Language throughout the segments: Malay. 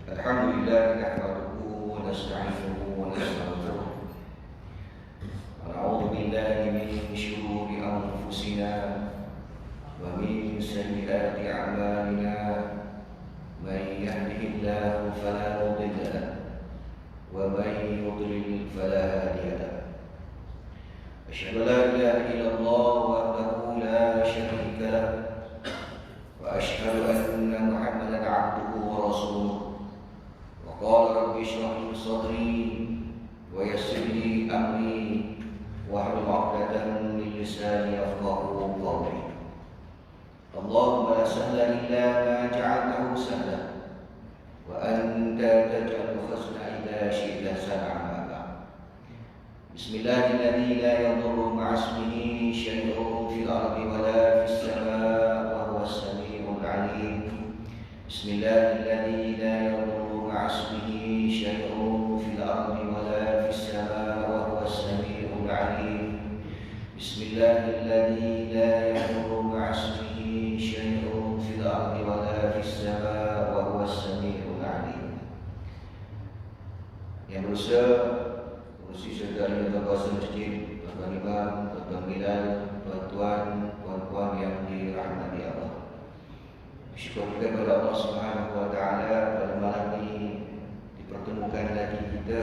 Alhamdulillah nahmaduhu wa nasta'inuhu wa nastaghfiruh wa na'udzu billahi min shururi anfusina wa min sayyiati a'malina may yahdihillahu fala mudilla lahu wa may yudlil fala hadiya lahu. Asyhadu an la ilaha illallah wahdahu la syarika lahu wa asyhadu anna Muhammadan 'abduhu wa rasuluh. Qala rabbi shrah li sadri wa yassir li amri wahlul 'uqdatam min lisani yafqahu qawli. Allahumma la sahla illa ma ja'altahu sahla wa anta taj'alul husna idza syi'ta sahla. Bismillahilladzi la yadurru ma'a ismihi syai'un fil ardi wa la fis samaa'i wa huwas samii'ul 'aliim. Bismillahilladzi la yadurru اسمه شيء في الأرض ولا في السماء وهو السميع العليم. بسم الله الذي لا يضر مع اسمه شيء في الأرض ولا في السماء وهو السميع العليم. Yang berusaha urusi saudara yang terkuasa masjid, tuan-tuan imam, tuan-tuan bilal, tuan-tuan, puan-puan yang dirahmati Allah. Syukur kita kepada Allah Subhanahu wa taala pada malam ini dipertemukan lagi kita,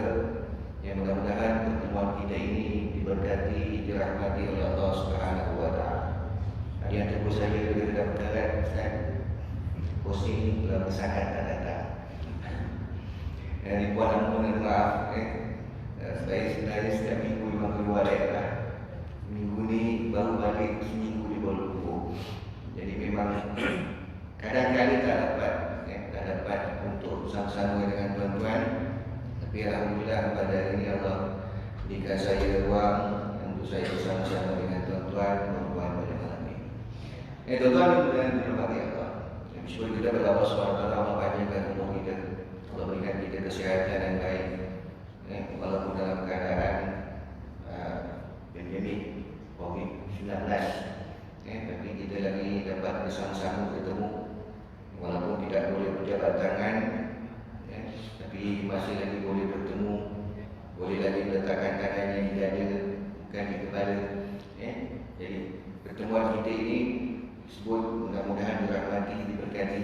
yang mudah-mudahan pertemuan kita ini diberkati, dirahmati oleh Allah Subhanahu wa taala. Ada yang tegur saya juga sudah berdarat, Ustaz. Posting dalam sangat tak datang. Yang dibuat mohon maaf, saya sebenarnya setiap minggu memang keluar daerah. Minggu ni baru balik, seminggu di Kuala Lumpur. Jadi memang kadang-kadang tak dapat untuk bersama-sama dengan tuan-tuan. Tapi alhamdulillah pada hari ini Allah berikan saya ruang untuk saya bersama-sama dengan tuan-tuan tuan-tuan pada malam ini. Tuan-tuan dan dirahmati Allah. Bersyukur kita kepada Allah SWT, Allah panjangkan umur kita, Allah berikan kita kesihatan yang baik. Walaupun dalam keadaan pandemik COVID-19, tapi kita lagi dapat bersama-sama ketemu. Walaupun tidak boleh berjabat tangan, tapi masih lagi boleh bertemu, boleh lagi meletakkan tangannya di dada, bukan di kepala. Jadi pertemuan kita ini disebut mudah-mudahan dirahmati, diberkati,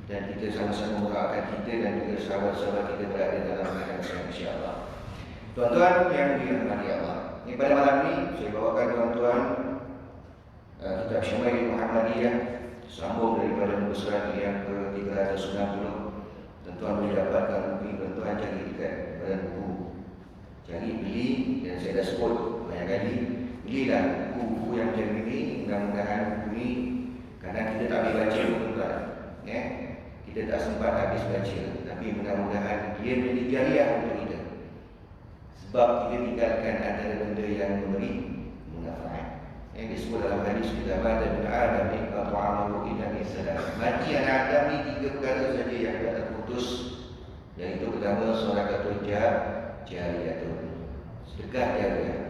dan kita sama-sama mendoakan kita dan juga sahabat-sahabat kita berada dalam keadaan sehat, insya-Allah. Tuan-tuan yang dirahmati Allah, pada malam ini saya bawakan tuan-tuan kitab Syama'il Muhammadiyah, sambung daripada muka surat yang ke-390. Tuan-tuan boleh dapatkan buku, tuan-tuan cari dekat badan buku, cari, beli, dan saya dah sebut banyak kali, belilah buku-buku yang macam ini. Mudah-mudahan buku ini, kerana kita tak boleh baca tuan-tuan, kita tak sempat habis baca, tapi mudah-mudahan dia menjadi jariah untuk kita, sebab kita tinggalkan antara benda yang memberi manfaat. Yang disebut dalam hadis kita, mata bin Adam iqta'u amalu illa min salat. Mati anak Adam ni 3 perkara saja yang tak terputus, iaitu pertama sedekah jariyatun, sedekah jariah.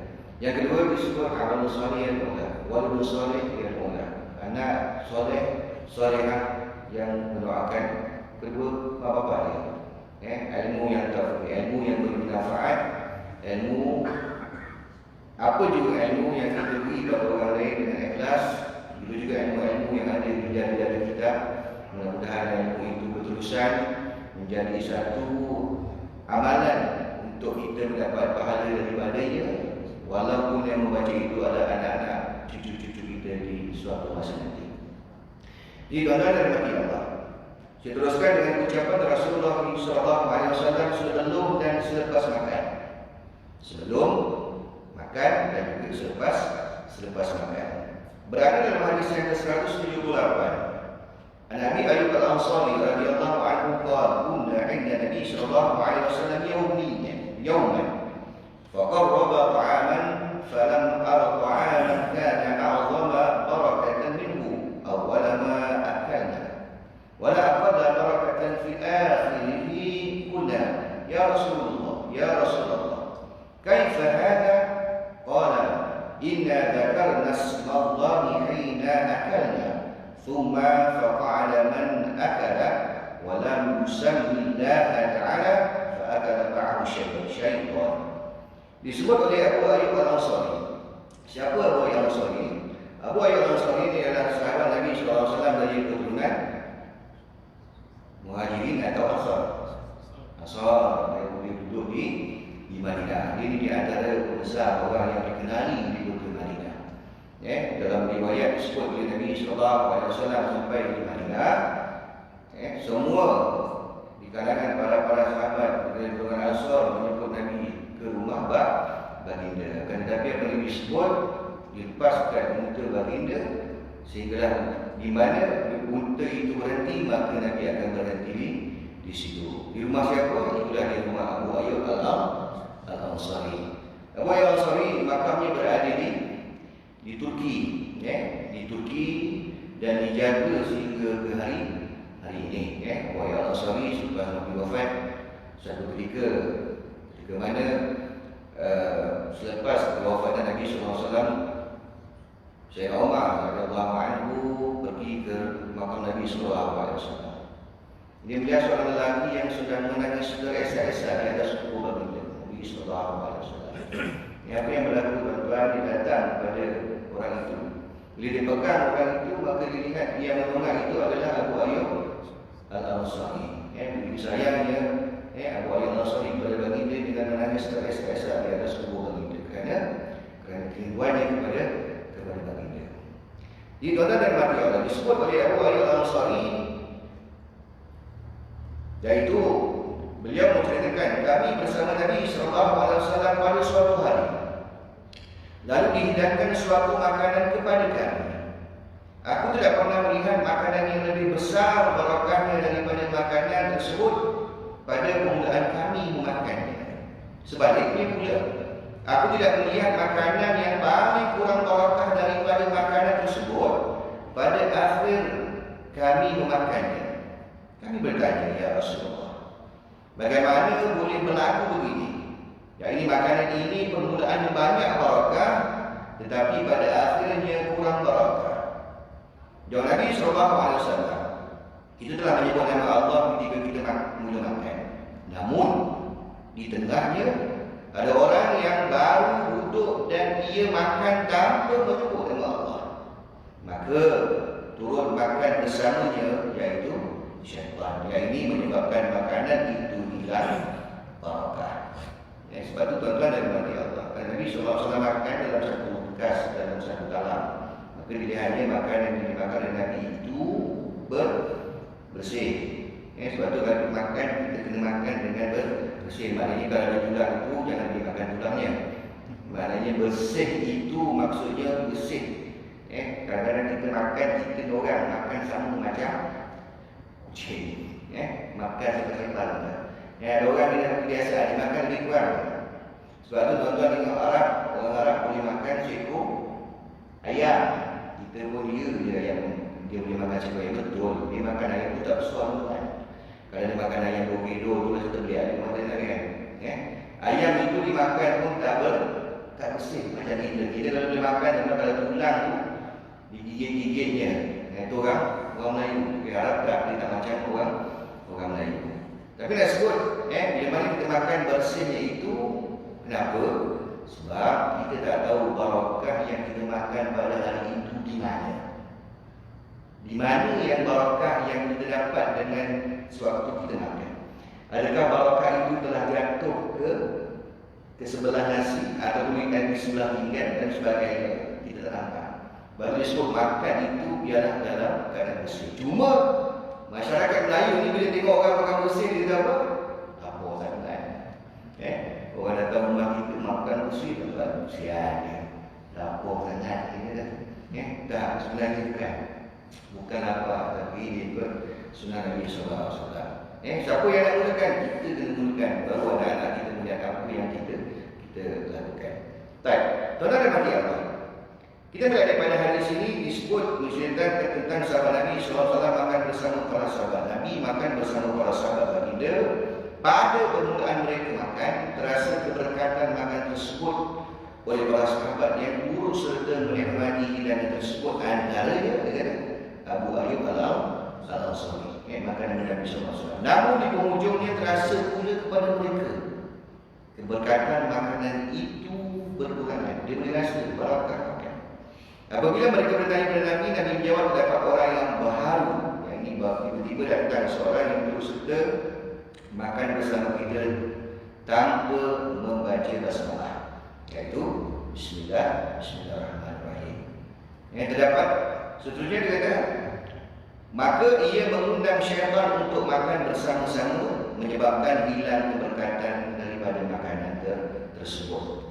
Yang kedua disebut amal soleh yang mulia, walad soleh yang mulia, anak soleh solehah yang mendoakan kedua bapa dia. Ilmu yang tahu, ilmu yang bermanfaat, ilmu apa juga ilmu yang kita beri kepada orang lain dengan ikhlas, itu juga ilmu-ilmu yang ada di dalam kita. Mudah-mudahan ilmu itu berterusan menjadi satu amalan untuk kita mendapat pahala daripadanya, walaupun yang membaca itu adalah anak-anak cucu-cucu kita di suatu masa nanti. Di tuan-tuan dan hati Allah, saya teruskan dengan ucapan Rasulullah SAW sebelum dan selepas makan. Sebelum makan dan juga selepas makan. Berada dalam hadis yang ke-178. An Abi Ayyub Al-Ansari radhiyallahu anhu qala kunna 'inda Nabi sallallahu alaihi wasallam yawman faqarraba ta'aman falam ara ta'aman kana a'zama barakatan minhu awwala ma akalna wa la aqalla barakatan fi akhirih qulna ya Rasulullah kaifa hadha qala inna dhakarna isma Allah hina akalna thumma faqala man akala yusammillaha ta'ala fa akala ma'ahu syaitan. Disebut oleh Abu Ayyub Al-Ansari. Siapa Abu Ayyub Al-Ansari? Abu Ayyub Al-Ansari ini adalah sahabat Nabi SAW dari keturunan Muhajirin atau Ansar. Ansar yang duduk di Madinah. Ini di antara pembesar orang yang dikenali di kota Madinah. Dalam riwayat disebut oleh Nabi SAW sampai di Madinah, semua di kalangan para sahabat dari golongan Ansar menyebut Nabi ke rumah baginda. Akan tetapi apa yang disebut dilepaskan unta baginda, sehinggalah di mana unta itu berhenti maka Nabi akan berhenti di situ. Di rumah siapa? Itulah di rumah Abu Ayyub Al-Ansari. Abu Ayyub Al-Ansari makamnya berada di Turki, di Turki, dan dijaga sehingga ke hari ini. Abu Ayyub Al-Ansari selepas Nabi wafat, satu ketika mana selepas kewafatan Nabi SAW, Sayyidina Umar radhiyallahu anhu pergi ke makam Nabi SAW. Dia melihat seorang lelaki yang sedang menangis teresa-esa di atas kubur baginda Nabi SAW. Apa yang berlaku tuan-tuan? Dia datang kepada orang itu. Bila dia pegang orang itu, maka dia lihat yang menolak itu adalah Abu Ayyub Al-Ansari. Begitu sayangnya Abu Ayyub Al-Ansari kepada baginda dengan menangis teresa-esa di atas kubur baginda kerana kerinduannya kepada baginda. Di tuan-tuan dan mati Allah disebut oleh Abu Ayyub Al-Ansari, iaitu beliau menceritakan, kami bersama Nabi SAW pada suatu hari, lalu dihidangkan suatu makanan kepada kami. Aku tidak pernah melihat makanan yang lebih besar barakahnya daripada makanan tersebut pada permulaan kami memakannya. Sebaliknya pula, aku tidak melihat makanan yang paling kurang barakah daripada makanan tersebut pada akhir kami memakannya. Kami bertanya, ya Rasulullah, bagaimana boleh berlaku begini? Ya, ini makanan ini permulaannya banyak barakah, tetapi pada akhirnya kurang barakah. Jawab Nabi SAW, kita telah menyebut nama Allah ketika kita mula makan. Namun di tengahnya ada orang yang baru duduk dan ia makan tanpa menyebut nama Allah, maka turut makan bersamanya, iaitu syaitan. Yang ini menyebabkan makanan itu hilang barakah. Sebab itu tuan-tuan dan puan Allah, Nabi SAW makan dalam satu bekas, dalam satu talam, maka dilihatnya makanan yang dimakan oleh Nabi itu bersih. Sebab itu kalau makan, kita kena makan dengan bersih. Maknanya kalau ada tulang itu, jangan dimakan tulangnya. Maknanya bersih itu maksudnya bersih. Kadang-kadang kita makan, kita orang makan sama macam kucing. Makan seperti kepala. Ada orang yang kebiasaan, dia makan lebih kurang. Sebab itu tuan-tuan tengok orang Arab boleh makan seekor ayam. Kita pun dia ayam. Dia boleh makan seekor ayam, betul. Dia makan ayam itu tak besar tuan. Kalau dia makan ayam 2 kilo tu lah kita beli ayam makan kan. Ayam itu dimakan pun tak bersih macam kita. Kita kalau boleh makan, kalau tulang tu digigit-gigitnya. Itu orang Melayu. Dia harap tak, dia tak macam orang Melayu. Tapi nak sebut, bila mana kita makan bersihnya itu, kenapa? Sebab kita tak tahu barakah yang kita makan pada hari itu di mana. Di mana yang barakah yang kita dapat dengan sewaktu kita makan. Adakah barakah itu telah jatuh ke sebelah nasi atau di sebelah pinggan dan sebagainya, kita tak nampak. Baru disebut makan itu biarlah dalam keadaan bersih. Cuma masyarakat Melayu ni bila tengok orang makan bersih, dia kata apa? Apa sangat. Orang datang rumah kita makan bersih, tuan, sian. Apa sangat ini dah. Tak, sebenarnya bukan apa, tapi ini ikut sunnah Nabi SAW. Siapa yang nak mulakan? Kita kena mulakan. Baru anak-anak kita melihat apa yang kita lakukan. Baik, tuan-tuan dan mati Allah, kita berada pada hadis ini disebut menceritakan tentang sahabat Nabi SAW makan bersama para sahabat Nabi, makan bersama para sahabat baginda. Pada permulaan mereka makan, terasa keberkatan makan tersebut oleh para sahabat yang turut serta menikmati hidangan tersebut. Antaranya dengan Abu Ayyub Al-Ansari. makanan Nabi SAW. Namun di penghujungnya terasa pula kepada mereka keberkatan makanan itu berkurangan. Dia boleh rasa barakah makan. Apabila mereka bertanya kepada Nabi, Nabi menjawab, terdapat orang yang berharu. Yang ini tiba-tiba datang seorang yang terus serta makan bersama kita tanpa membaca basmalah, iaitu Bismillahirrahmanirrahim. Yang terdapat seterusnya dia kata, maka ia mengundang syaitan untuk makan bersama-sama, menyebabkan hilang keberkatan daripada makanan tersebut.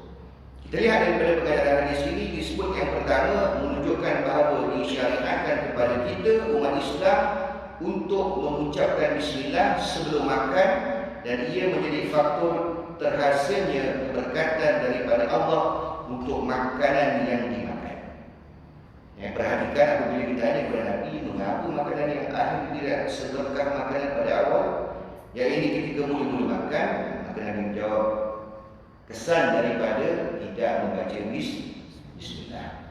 Kita lihat daripada perkataan hadis ini, disebut yang pertama menunjukkan bahawa disyariatkan kepada kita umat Islam untuk mengucapkan bismillah sebelum makan, dan ia menjadi faktor terhasilnya keberkatan daripada Allah untuk makanan yang dimakan. Perhatikan apabila ditanya kepada Nabi, mengapa makanan yang akhir tidak seberkah makanan pada awal, yang ini ketika mula-mula makan, maka Nabi menjawab, kesan daripada tidak membaca bismillah.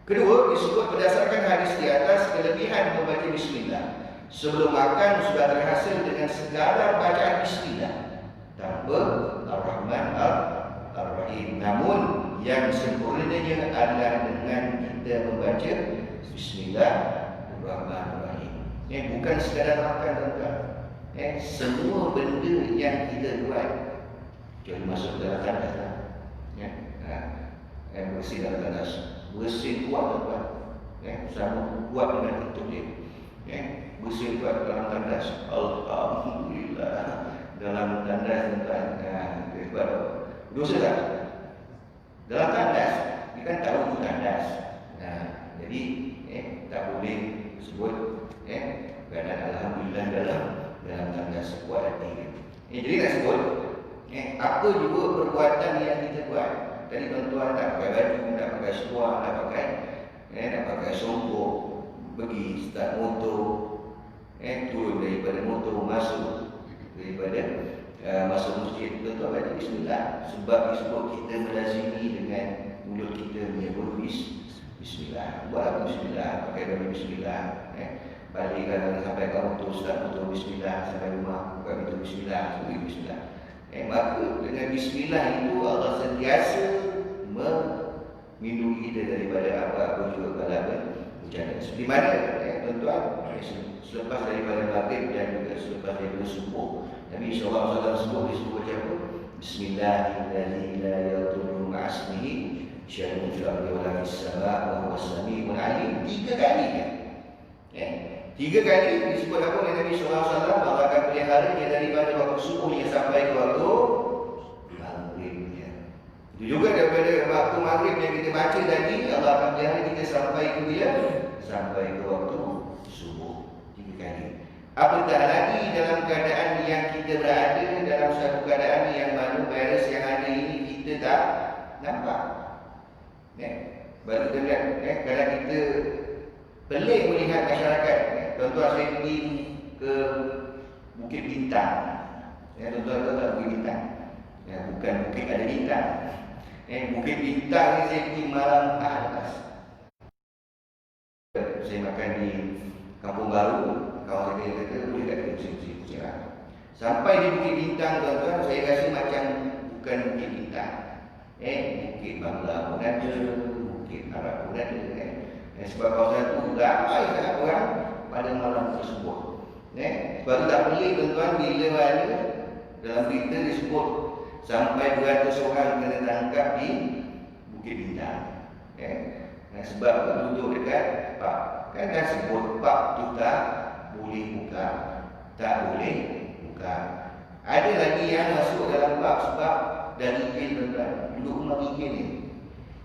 Kedua, disebut berdasarkan hadis di atas, kelebihan membaca bismillah sebelum makan sudah terhasil dengan segala bacaan bismillah tanpa Ar-Rahman Ar-Rahim. Namun yang sempurnanya adalah dengan kita membaca Bismillahirrahmanirrahim. Bukan sekadar makan, tuan-tuan. Semua benda yang kita buat, kecuali masuk dalam tandas, bersih dalam tandas, bersih kuat, tuan-tuan. Sama kuat dengan tutup dia. Bersih kuat dalam tandas, alhamdulillah. Dalam tandas, tuan-tuan, sebab dosa tak? Dalam tandas, kita kan tahu itu tandas. Jadi tak boleh sebut keadaan alhamdulillah dalam tandas, kuat hati. Jadi nak sebut apa juga perbuatan yang kita buat. Tadi tuan-tuan tak pakai baju, tak pakai seluar, tak pakai songkok, pergi start motor, turun daripada motor, masuk masjid, tuan-tuan baca bismillah. Sebab disebut kita melazimi dengan mulut kita menyebut bismillah. Buat bismillah, pakai baju bismillah. Balik kalau sampai ke motor, start motor bismillah, sampai rumah buka pintu bismillah, sebut bismillah. Maka dengan bismillah itu Allah sentiasa melindungi kita daripada apa-apa juga bala bencana. Seperti mana tuan-tuan, selepas daripada maghrib dan juga selepas daripada subuh, Nabi SAW sebut macam apa? Bismillahirrahmanirrahim, la yadurru ma'asmihi syai'un fil ardi wa la fis sama' wa huwas sami'ul 'alim. 3 kali kan? 3 kali disebut apa oleh Nabi SAW, Allah akan peliharanya daripada waktu subuhnya sampai ke waktu maghribnya. Itu juga daripada waktu maghrib yang kita baca tadi, Allah akan pelihara kita sampai ke dia, sampai ke waktu subuh. 3 kali. Apatah lagi dalam keadaan yang kita berada dalam satu keadaan yang mana virus yang ada ini kita tak nampak. Baru kita lihat, kalau kita pelik melihat masyarakat. Tuan-tuan, saya pergi ke Bukit Bintang. Tuan-tuan Bukit Bintang. Bukan bukit ada bintang. Bukit Bintang ni saya pergi malam atas. Saya makan di Kampung Baru. Kawan saya kata boleh tak kita bersih-bersih. Sampai di Bukit Bintang, tuan-tuan, saya rasa macam bukan Bukit Bintang. Bukit Bangla pun ada, Bukit Arab pun ada. Sebab kawasan itu ramai sangat orang pada malam tersebut. Sebab itu tak pelik, tuan-tuan, bila mana dalam berita disebut sampai 200 orang kena tangkap di Bukit Bintang. Sebab duduk dekat pub. Kan dah sebut pub tu tak boleh buka, tak boleh buka. Ada lagi yang masuk dalam pub sebab dari gigil, tuan-tuan. Duduk rumah gigil ni,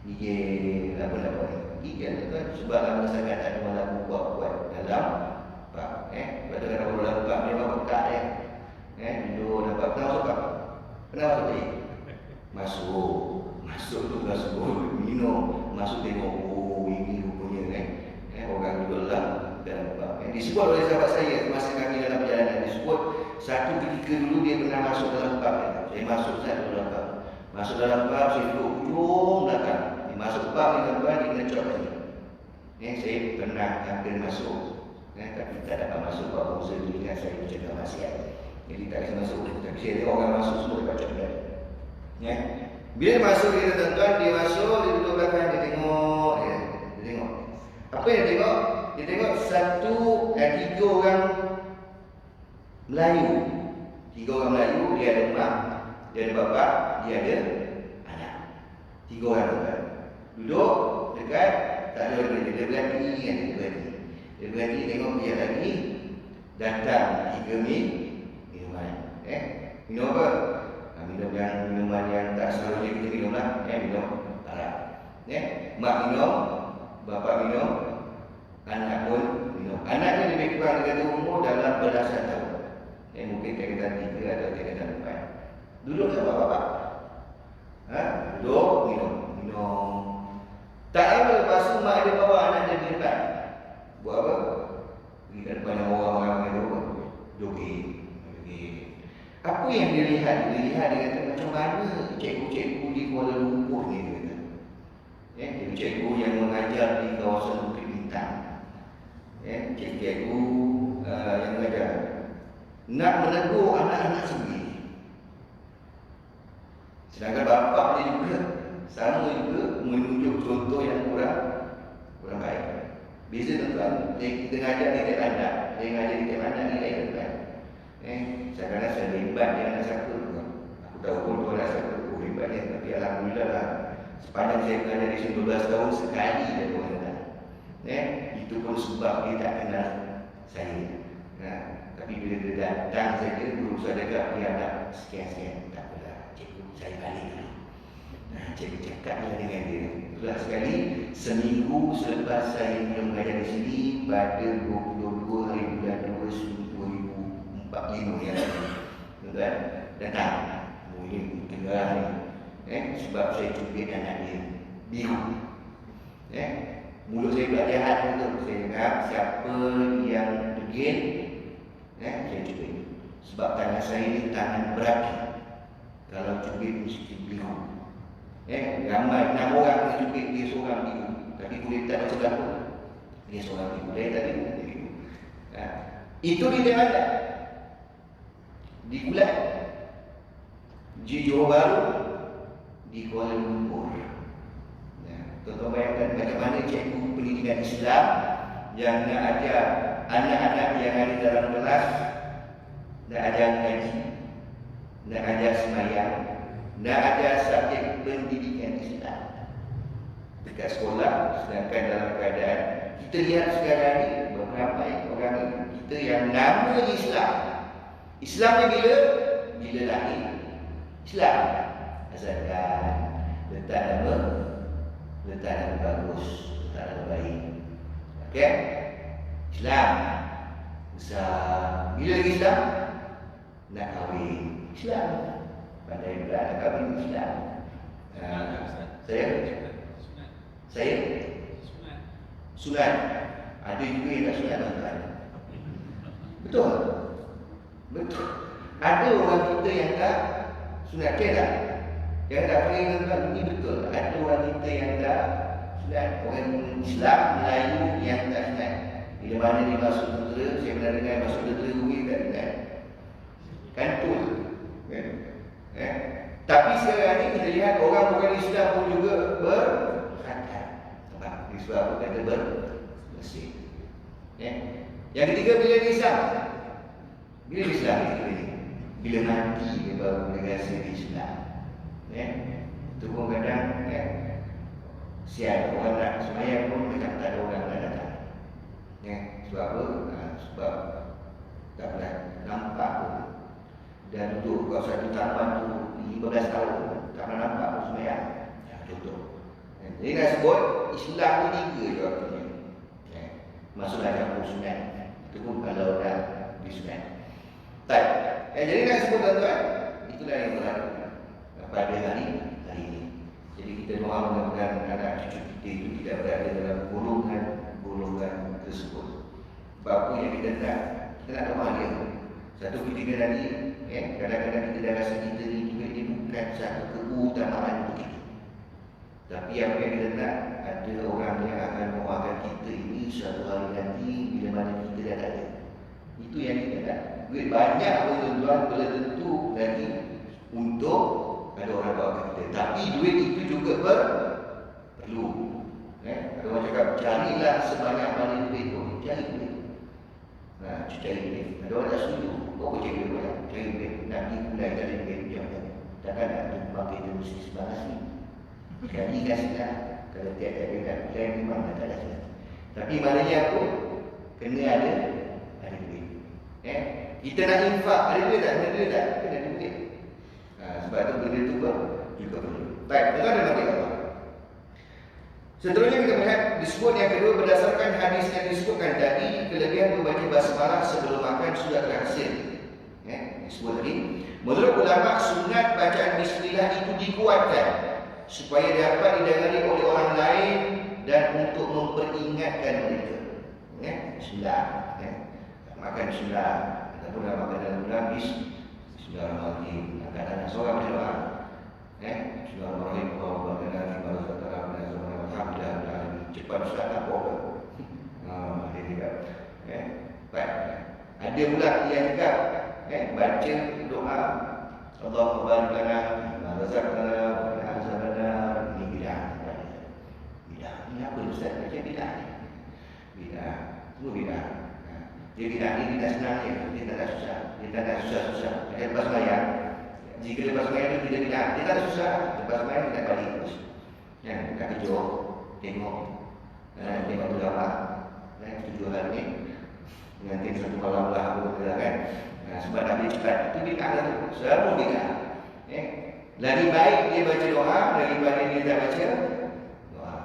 gigil apa-apa ni, gigil, tuan-tuan. Sebab lama sangat tak ada malam buat-buat dalam pub. Sebab tu kan orang dalam pub memang bekak dia. Duduk dalam pub, kenapa pub? Kenapa tadi? Masuk tu masuk minum, masuk tengok, oh ini rupanya orang jual dalam pub. Disebut oleh sahabat saya masa kami dalam perjalanan, disebut satu ketika dulu dia pernah masuk dalam pub. Saya masuk dalam pub. Masuk dalam pub, saya duduk ujung belakang. Dia masuk pub ni, tuan-tuan, dia kena cop lagi. Saya pernah hampir masuk. Tapi tak dapat masuk Pak Musa itu dengan saya bercakap maksiat. Jadi tak bisa masuk. Tapi saya tengok orang masuk semua dia baca berat. Bila dia masuk dia tuan-tuan, dia masuk, dia duduk belakang, dia tengok. Dia tengok. Apa yang dia tengok? Dia tengok tiga orang Melayu. Tiga orang Melayu, dia ada mak, dia ada bapa, dia ada anak. Tiga orang tuan. Duduk dekat, tak ada lagi. Dia berhenti kan, dia berhenti tengok dia lagi. Datang 3 minuman. Minum apa? Minum minuman yang tak selalunya kita minum lah. Minum arak. Mak minum, bapa minum, anak pun minum. Anak ni lebih kurang dia kata umur dalam belasan tahun. Mungkin tingkatan 3 atau tingkatan 4. Duduk tak bapak-bapak? Duduk, minum. Tak lama lepas tu mak dia bawa anak dia di depan. Buat apa? Pergi ke depan orang-orang yang berubah. Jogging. Apa yang dia lihat? Dia kata macam mana cikgu-cikgu di Kuala Lumpur ni, dia kata. Cikgu yang mengajar di kawasan Bukit Bintang. Cikgu yang mengajar nak menegur anak-anak sendiri. Sedangkan bapa dia juga sama juga menunjuk contoh yang kurang baik. Beza tuan-tuan, kita ngajar di tek anak, dia ngajar di tek anak ni lain tuan. Kadang-kadang saya hebat dia anak siapa tuan. Aku tahu pun tuan anak siapa, hebat dia. Tapi alhamdulillah lah, sepanjang saya mengajar di 12 tahun sekali dia tuan datang. Itu pun sebab dia tak kenal saya. Tapi bila dia datang saja, guru saya dekat dia nak sekian-sekian. Tak apalah, cikgu saya balik dulu. Cikgu cakaplah dengan dia. Itulah sekali, seminggu selepas saya mengajar di sini, pada 22 hari bulan 2 2045 ya. Tuan datang. Ini tengah ni. Sebab saya cubit anak dia biru. Mulut saya pula jahat betul. Saya ingat siapa yang degil, saya cubit. Sebab tangan saya ni tangan berapi. Kalau cubit mesti biru. Ramai 6 orang kena cubit, dia seorang biru. Tapi kulit tak macam apa, dia seorang biru. Dia tak biru. Itu di mana? Di Kulat, di Johor Bahru, di Kuala Lumpur. Tuan-tuan bayangkan bagaimana cikgu pendidikan Islam yang nak ajar anak-anak yang ada dalam kelas, nak ajar ngaji, nak ajar semayang, nak ajar subjek pendidikan Islam dekat sekolah. Sedangkan dalam keadaan kita lihat sekarang ni, beberapa orang kita yang nama Islam ni bila lahir Islam, asalkan letak nama bagus, letak nama baik. Okey, Islam besar. Bila lagi Islam nak kahwin, Islam pandai pula nak kahwin, Islam. Saya sunat. Ada juga yang tak sunat tuan-tuan. Betul. Ada orang kita yang tak sunat, tak? Yang tak kahwin tuan-tuan, ini betul. Ada orang kita yang tak sunat. Orang Islam Melayu yang tak sunat. Bila mana dia masuk tentera, saya pernah dengar masuk tentera rugi tak dengar. Kantul. Tapi sekarang ni kita lihat orang bukan Islam pun juga berkhatam. Sebab apa kata bermasjid. Yang ketiga, bila Islam. Bila Islam ni? Bila mati dia baru negasi Islam. Itu pun kadang siap orang nak semayang pun dekat tak ada orang nak datang. Sebab apa? Sebab tak pernah nampak pun. Dan duduk kat satu taman tu 15 tahun tak pernah nampak pun semayang. Contoh. Jadi nak sebut Islam ni 3 je artinya. Masuklah campur sunat. Itu pun kalau dah disunat. Jadi nak sebut tuan-tuan, itulah yang berlaku pada hari ini. Jadi kita doa mudah-mudahan anak cucu kita itu tidak berada dalam golongan tersebut. Apa yang kita nak doa dia. Satu ketika nanti, kadang-kadang kita dah rasa kita ni juga dia bukan satu keutamaan untuk kita. Tapi apa yang kita nak, ada orang yang akan mendoakan kita ini suatu hari nanti bila mana kita dah tak ada. Itu yang kita nak. Duit banyak pun tuan-tuan, belum tentu lagi untuk ada orang doakan kita. Tapi duit itu juga perlu. Ada orang cakap, carilah sebanyak mana duit pun. Cari duit. Cari duit. Ada orang tak setuju. Kau cari duit. Cari duit. Nak pergi mulai dari duit. Takkan nak tumpang kereta mesti sebarang ni. Sekali kasihlah. Kalau tiap-tiap dia nak mulai memang tak ada salah. Tapi maknanya apa? Kena ada duit. Kita nak infak, ada duit tak? Ada duit tak? Kena ada duit. Sebab tu benda tu juga perlu. Baik, tuan-tuan dan puan-puan Allah. Seterusnya kita melihat disebut yang kedua berdasarkan hadis yang disebutkan tadi, kelebihan membaca basmalah sebelum makan sudah terhasil. Disebut tadi. Menurut ulama, sunat bacaan bismillah itu dikuatkan supaya dapat didengari oleh orang lain dan untuk memperingatkan mereka. Bismillah. Makan bismillah. Ataupun nak makan dalam bulan bismillahirrahmanirrahim. Kadang-kadang seorang berdoa. Bismillahirrahmanirrahim. Allahumma barik lana fi ma razaqtana alhamdulillah. Cepat Ustaz tak apa. Dia cakap. Baik. Ada pula yang cakap baca doa Allahumma barik lana fi ma razaqtana wa qina azabannar. Ini bidah. Bidah. Ini apa Ustaz? Macam bidah ni. Bidah. Semua bidah. Dia bidah ni tidak senang dia. Dia tak ada susah. Dia tak ada susah-susah. Lepas sembahyang. Jika lepas sembahyang dia tidak bidah. Dia tak ada susah. Lepas sembahyang dia tak balik terus. Tak kejut. Tengok. Tengok tu gambar. 7 hari ni. Nanti satu malam lah apa benda kan. Sebab nak beli cepat. Itu bidah lah tu. Semua bidah. Lagi baik dia baca doa daripada dia tak baca doa.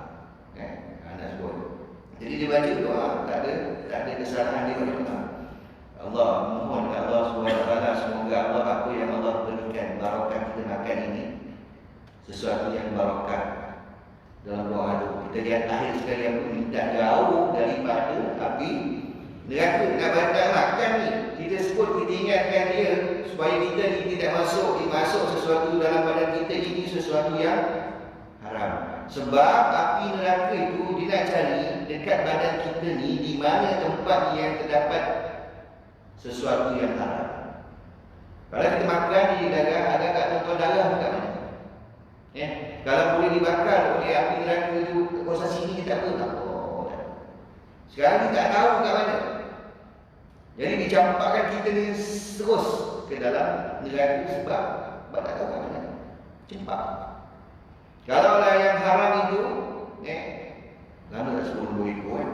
Nak sebut. Jadi dia baca doa. Tak ada kesalahan dia baca doa. Allah mohon ke Allah SWT, semoga Allah apa yang Allah berikan barakah kita makan ini sesuatu yang barakah dalam doa itu. Kita lihat akhir sekali yang tidak jauh daripada api neraka. Nak batal makan ni, kita sebut, kita ingatkan dia supaya kita ni tidak masuk sesuatu dalam badan kita ini sesuatu yang haram. Sebab api neraka itu dia nak cari dekat badan kita ni di mana tempat yang terdapat sesuatu yang haram. Kalau kita makan di daging, ada kat tuan-tuan darah dekat mana? Kalau boleh dibakar oleh api neraka itu, kuasa sini kita tak tahu. Sekarang kita tak tahu kat mana. Jadi dicampakkan kita ni terus ke dalam neraka sebab tak tahu kat mana. Campak. Kalau lah yang haram itu, lama tak sebut 2 ekor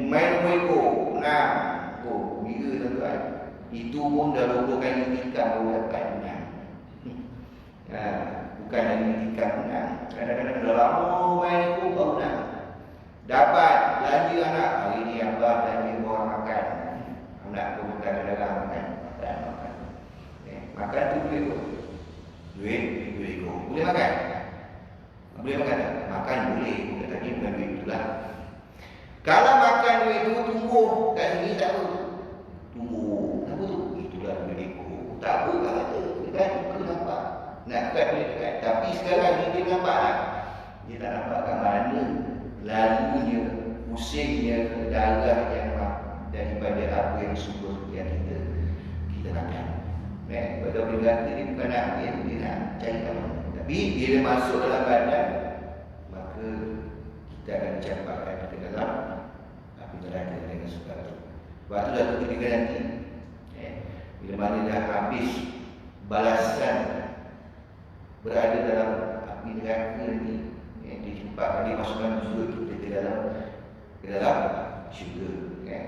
main 2 ekor, 6 bila tuan-tuan. Itu pun dah 20 kali tikam baru dapat menang. Bukan hanya tikam menang. Kadang-kadang dah lama main ekor baru menang. Dapat belanja anak. Hari ni abah belanja orang makan. Anak pun kadang-kadang makan. Makan tu 2 ekor. Duit 2 ekor. Boleh makan? Boleh makan tak? Makan boleh. Tadi bukan duit itulah. Kalau makan duit itu tumbuh kat sini tak apa. Tumbuh. Apa tu? Itulah duit ekor. Tak apa kat kata. Kan? Kita nampak. Nak kat duit kat. Tapi sekarang ni dia nampak tak? Dia tak nampak kat mana lalunya, pusingnya darah yang daripada apa yang sumber yang kita makan. Betul bila dia bukan nak dia nak cari kat mana. Tapi bila masuk dalam badan, maka kita akan dicampakkan ke dalam api neraka dengan sebab itu. Waktu dah ketika nanti, bila mana dah habis balasan berada dalam api neraka ni, dicampakkan, dimasukkan juga kita ke dalam syurga.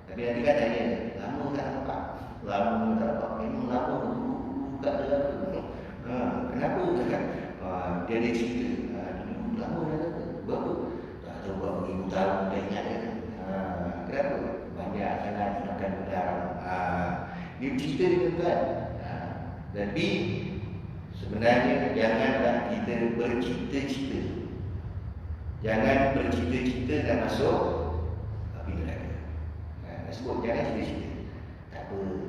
Tapi nanti kan tanya, lama tak nampak? Lama tak nampak? Memang lama dulu kat neraka. Kenapa? Dia ada cerita. Dulu lama dah kata. Berapa? Tak tahu berapa ribu tahun dah ingat kan. Kenapa? Banyak sangat makan udang. Dia cerita dia kan. Tapi sebenarnya janganlah kita bercita-cita. Jangan bercita-cita nak masuk api neraka. Sebut jangan cita-cita.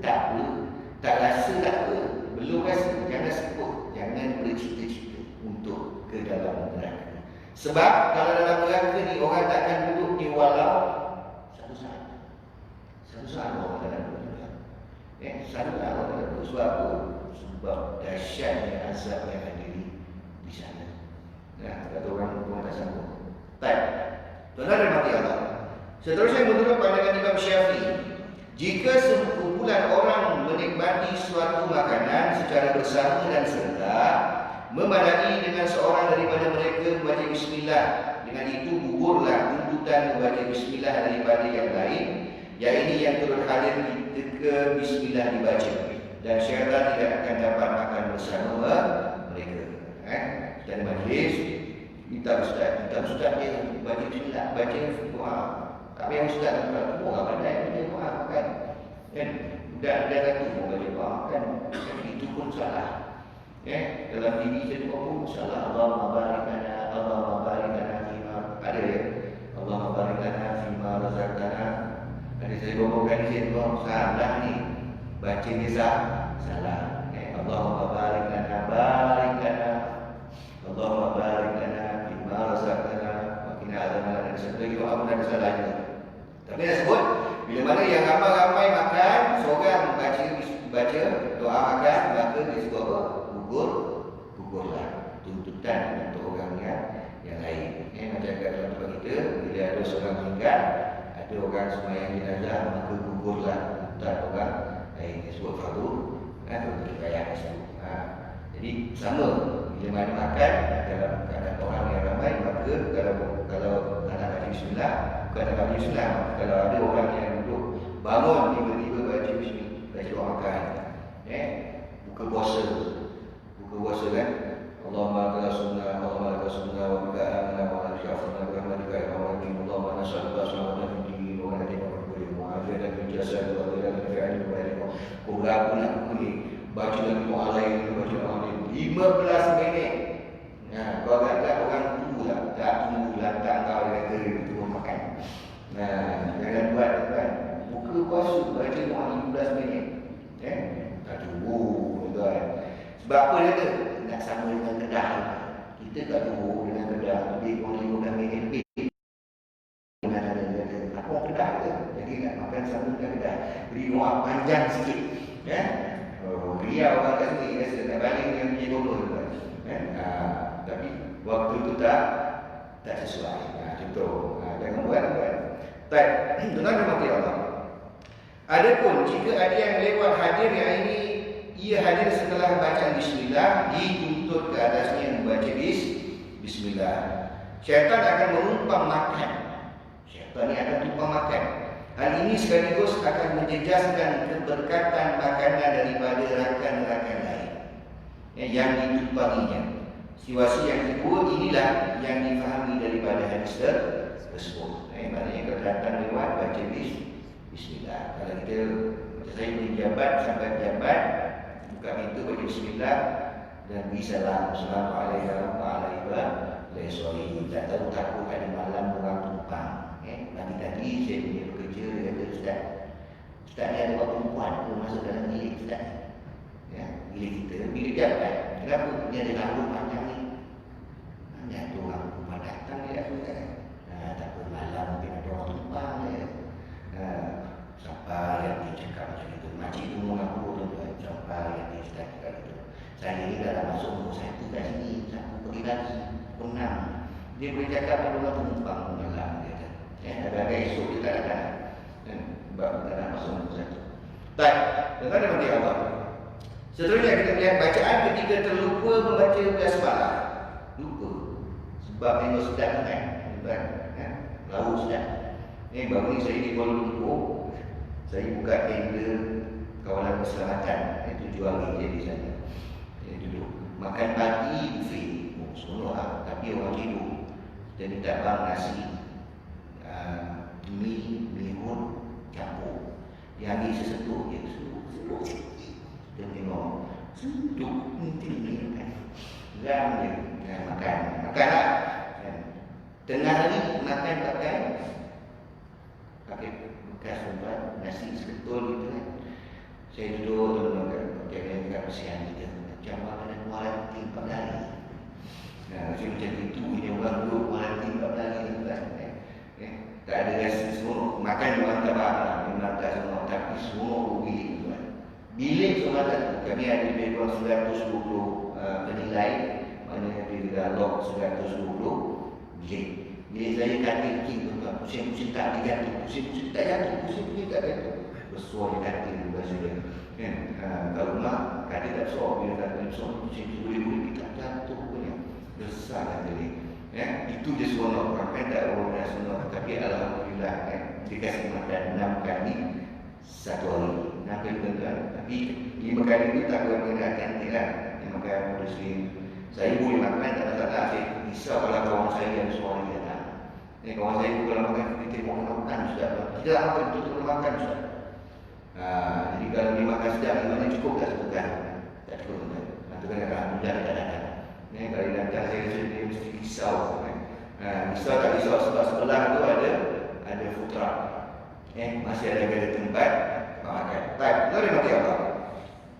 Tak apa. Tak rasa tak apa. Belum rasa. Jangan sebut. Jangan bercita-cita. untuk ke dalam neraka. Sebab kalau dalam neraka ni orang tak akan duduk di walau satu saat. Satu saat orang tak duduk. Satu saat orang tak duduk. Sebab apa? Sebab dahsyatnya azab yang ada di sana. Kata orang tak sanggup. Baik. Tuan-tuan dan hadirin Allah. Seterusnya menurut pandangan Imam Syafi'i, jika sekumpulan orang menikmati suatu makanan secara bersama dan serta, memadai dengan seorang daripada mereka membaca bismillah, dengan itu gugurlah tuntutan membaca bismillah daripada yang lain, iaitu yang turut hadir ketika bismillah dibaca, dan syaitan tidak akan dapat makan bersama mereka. Dan majlis minta ustaz dia baca bismillah, baca doa. Tak payah ustaz orang pandai baca doa kan. Dah kata baca doa kan. Itu pun salah. Dalam diri kita pun salah. Allahumma barik lana fima, ada ya. Allahumma barik lana fima razaqtana. Ada saya bawakan di sini salah ni. Baca dia salah. Allahumma barik lana Allahumma barik lana fima razaqtana wa qina adzabannar. Dan sebagainya doa pun ada salahnya. Tapi dah sebut, bila mana yang ramai-ramai makan, seorang baca doa makan, maka dia sebut apa? Gugurlah tuntutan untuk orang yang lain. Macam kat dalam tempat kita, bila ada seorang meninggal, ada orang sembahyang jenazah, maka gugurlah tuntutan orang lain. Dia sebut fardu, kifayah disebut. Jadi sama, bila mana makan dalam keadaan orang yang ramai, maka kalau nak baca bismillah, bukan nak baca bismillah, kalau ada orang yang duduk bangun tiba-tiba baca bismillah, baca doa makan, buka puasa kan, Allahumma lakal sunnah wa bika amanna wa ala syafna wa rahmatika ya rahim, Allahumma nas'aluka salamatan fid din wa najatan fil mu'afiyatan fil jasad wa ghilatan fil 'ilmi wa ilmi. Kurang ni baca lagi doa lain, 15 minit. Kau kata orang tunggulah, tak kau dengan kering turun makan. Jangan buat kan. Buka puasa baca doa 15 minit. Tak tunggu tuan. Sebab apa dia kata? Nak sama dengan Kedah. Kita tak tunggu dengan Kedah lebih kurang 15 minit lebih. Aku orang Kedah ke? Jadi nak makan sama dengan Kedah. Beri doa panjang sikit. Riau orang kat sini rasa nak balik dengan punya bodoh tuan. Tapi waktu tu tak sesuai. Contoh, jangan buat. Baik, tuan-tuan dan puan Allah. Adapun jika ada yang lewat hadir yang ini, ia hadir setelah bacaan bismillah, dituntut ke atasnya membaca bismillah. Syaitan akan menumpang makan. Syaitan ni akan tumpang makan. Hal ini sekaligus akan menjejaskan keberkatan makanan daripada rakan-rakan lain yang ditumpanginya. Situasi yang kedua inilah yang difahami daripada hadis tersebut. Maknanya kalau datang lewat baca bismillah. Kalau kita macam saya di jabat sampai jabat, buka pintu baca bismillah dan beri salam. Assalamualaikum warahmatullahi wabarakatuh. Tak tahu takut ada malam orang tumpang. Tadi saya punya pekerja, dia kata Ustaz ni ada buat perempuan tu masuk dalam bilik Ustaz. Bilik kita, bilik jabat. Kenapa? Dia ada rambut panjang ni. Ada orang perempuan datang dia Ustaz. Tak apa, malam mungkin ada orang tumpang dia. Sampai yang dia cakap macam itu. Makcik tu mengaku tuan-tuan. Sampai yang dia cakap itu. Saya ni dah masuk umur 1 kat sini. Saya pergi lagi. Penang. Dia boleh cakap ada orang tumpang malam dia. Ada esok dia tak ada. Sebab kita nak masuk nombor 1. Baik, tuan-tuan dan puan Allah. Seterusnya kita lihat bacaan ketika terlupa membaca basmalah. Lupa. Sebab memang sedap kan. Lalu sedap. Baru ni saya di Kuala Lumpur. Saya buka tenda kawalan keselamatan. 7 hari dia di sana. Saya duduk. Makan pagi buffet. Semua lah. Tapi orang tidur. Kita minta bang nasi. Mi bihun campur. Dia ambil sesetuk je. Sesetuk dia tengok. Sesetuk ni kan. Ram je. Makan. Makanlah. Tengah hari makan pakai bekas tempat nasi seketul gitu kan. Saya duduk jaga dekat persian kita. Macam makanan keluar tinggal hari. Macam itu ini orang duduk orang tinggal lagi tuan. Tak ada rasa semua makan orang tak apa, memang tak semua, tapi semua rugi tuan. Bilik semua tak. Kami ada lebih kurang 120 penilai, maknanya dia log 120 bilik. Bilik saya katil king tuan, pusing-pusing tak digantung, pusing-pusing tak jatuh, pusing-pusing tak jatuh. Bersuara katil juga sudah. Kalau mak katil tak suara, bila tak suara, pusing-pusing boleh-boleh kita jatuh punya. Besar tadi. Itu je seronok. Kan tak orang dah seronok. Tapi alhamdulillah dikasih makan 6 kali satu hari. 6 kali tuan-tuan. Tapi 5 kali itu tak berkenaan kan. Yang makan muslim. Saya boleh makan tak masalah. Saya risau kalau kawan saya yang suara dia tak. Kawan saya pun kalau makan kita mau makan sudah. Kita tak makan betul-betul makan sudah. Jadi kalau dia makan sedap, mana cukup tak sebutkan? Tak cukup tuan. Itu kan alhamdulillah tak ada. Kalau dia datang saya rasa dia mesti risau. Risau tak risau sebab sebelah tu ada food truck. Masih ada tempat makan. Baik, mari mati Allah.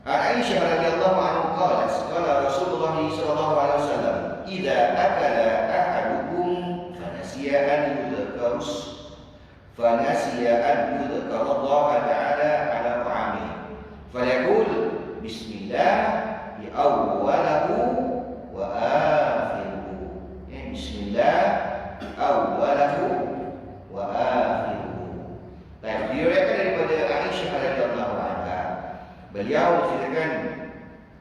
Aisyah radhiyallahu anha qalat, qala Rasulullah sallallahu alaihi wasallam, "Idza akala ahadukum fanasiya an yudhkara Allah ta'ala ala ta'amihi. Falyaqul bismillah bi awwalahu wa akhiruhu." Bismillah awwalahu wa akhiruhu. Baik, diriwayatkan daripada Aisyah radhiyallahu anha. Beliau menceritakan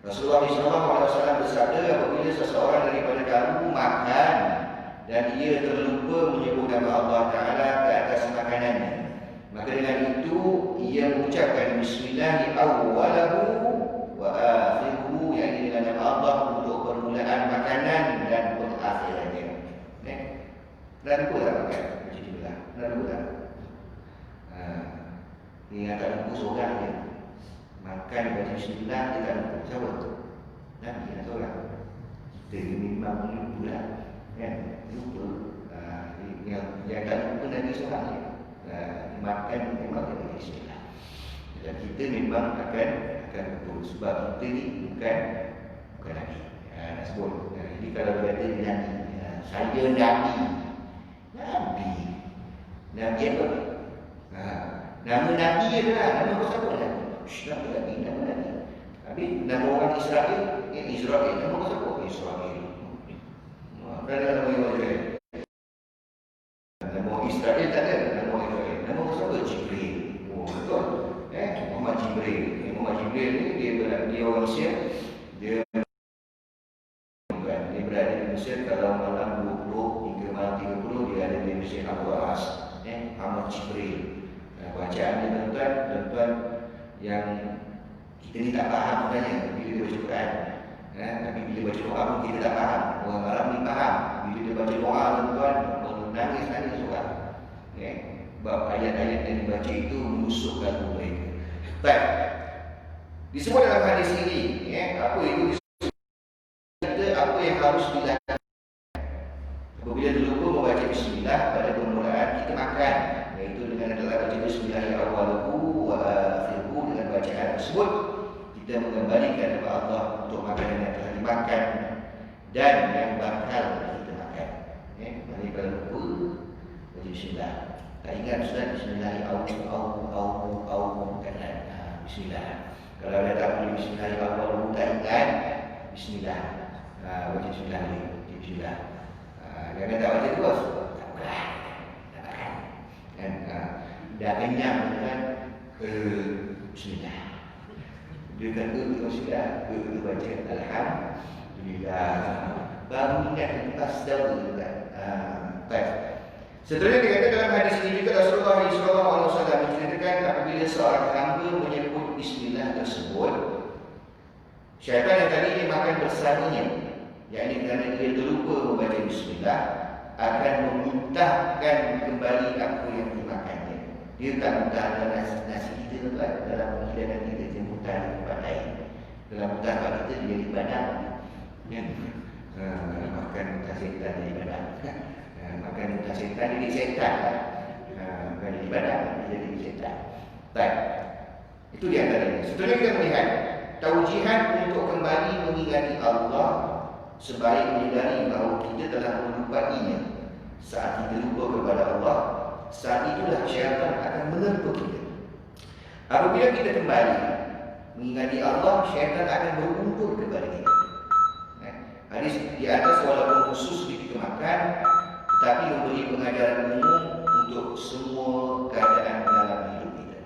Rasulullah SAW bersabda, apabila seseorang daripada kamu makan dan ia terlupa menyebut nama Allah Ta'ala ke atas makanannya, maka dengan itu ia mengucapkan bismillah awwalahu wa akhiruhu, yakni dengan nama Allah untuk permulaan makanan dan perakhirannya. Dan lupa tak makan? Macam itulah. Dan lupa tak? Ni tak lupa seorang je. Makan baca bismillah, dia tak lupa. Siapa tu? Nabi lah seorang. Kita memang lupa lah. Lupa. Yang tak lupa Nabi seorang je. Makan memang dia baca bismillah. Dan kita memang akan lupa. Sebab kita ni bukan Nabi. Nak sebut. Jadi kalau dia kata dia Nabi, saya Nabi apa? Nama Nabi adalah nama apa siapa Nabi? Nama Nabi. Habis nama orang Israel, nama apa siapa? Israel. Ada nama Israel. Nama Israel tak ada, nama Israel. Nama apa siapa? Jibril. Betul. Muhammad Jibril. Muhammad Jibril ni dia orang Mesir. Dia berada di Mesir kalau malam 20 hingga malam 30 dia ada di Mesir Al-Quras. Muhammad Jibril. Bacaan dia tuan-tuan yang kita ni tak faham sebenarnya bila dia baca Quran. Tapi bila baca doa pun kita tak faham. Orang Arab ni faham. Bila dia baca doa tuan-tuan, menangis orang. Sebab ayat-ayat yang dibaca itu menusukkan mereka. Baik. Disebut dalam hadis ini, apa itu? Apa yang harus dilakukan apabila terlupa membaca bismillah pada permulaan kita makan, iaitu dengan adalah baca bismillah awwaluhu wa akhiruhu. Dengan bacaan tersebut kita mengembalikan kepada Allah untuk makanan yang telah dimakan dan yang bakal kita makan. Mari kalau lupa baca bismillah. Tak ingat Ustaz, bismillah awwaluhu kanan. Bismillah. Kalau ada tak boleh bismillah awwaluhu tak ingat, bismillah. Baca bismillah ni, bismillah. Jangan tak baca terus. Tak apalah. Tak makan. Dah kenyang kan? Bismillah. Dia kata bismillah, dia baca alhamdulillah. Baru ingat lepas dahulu kan. Baik. Seterusnya dikatakan dalam hadis ini juga Rasulullah SAW menceritakan apabila seorang hamba menyebut bismillah tersebut, syaitan yang tadi dia makan bersamanya, yakni kerana dia terlupa membaca bismillah, akan memuntahkan kembali apa yang dimakannya. Dia tak muntah dalam nasi kita tuan, dalam hidangan kita dia muntah di tempat lain. Dalam muntah kita dia di badan. Makan muntah setan di badan. Makan muntah setan jadi setan. Bukan di badan, dia jadi setan. Baik. Itu di antaranya. Seterusnya kita melihat taujihan untuk kembali mengingati Allah sebaik menyadari bahawa kita telah melupainya. Saat kita lupa kepada Allah, saat itulah syaitan akan menerpa kita. Apabila kita kembali mengingati Allah, syaitan akan berkumpul kepada kita. Hadis di atas walaupun khusus dikemukakan, tetapi memberi pengajaran umum untuk semua keadaan dalam hidup kita.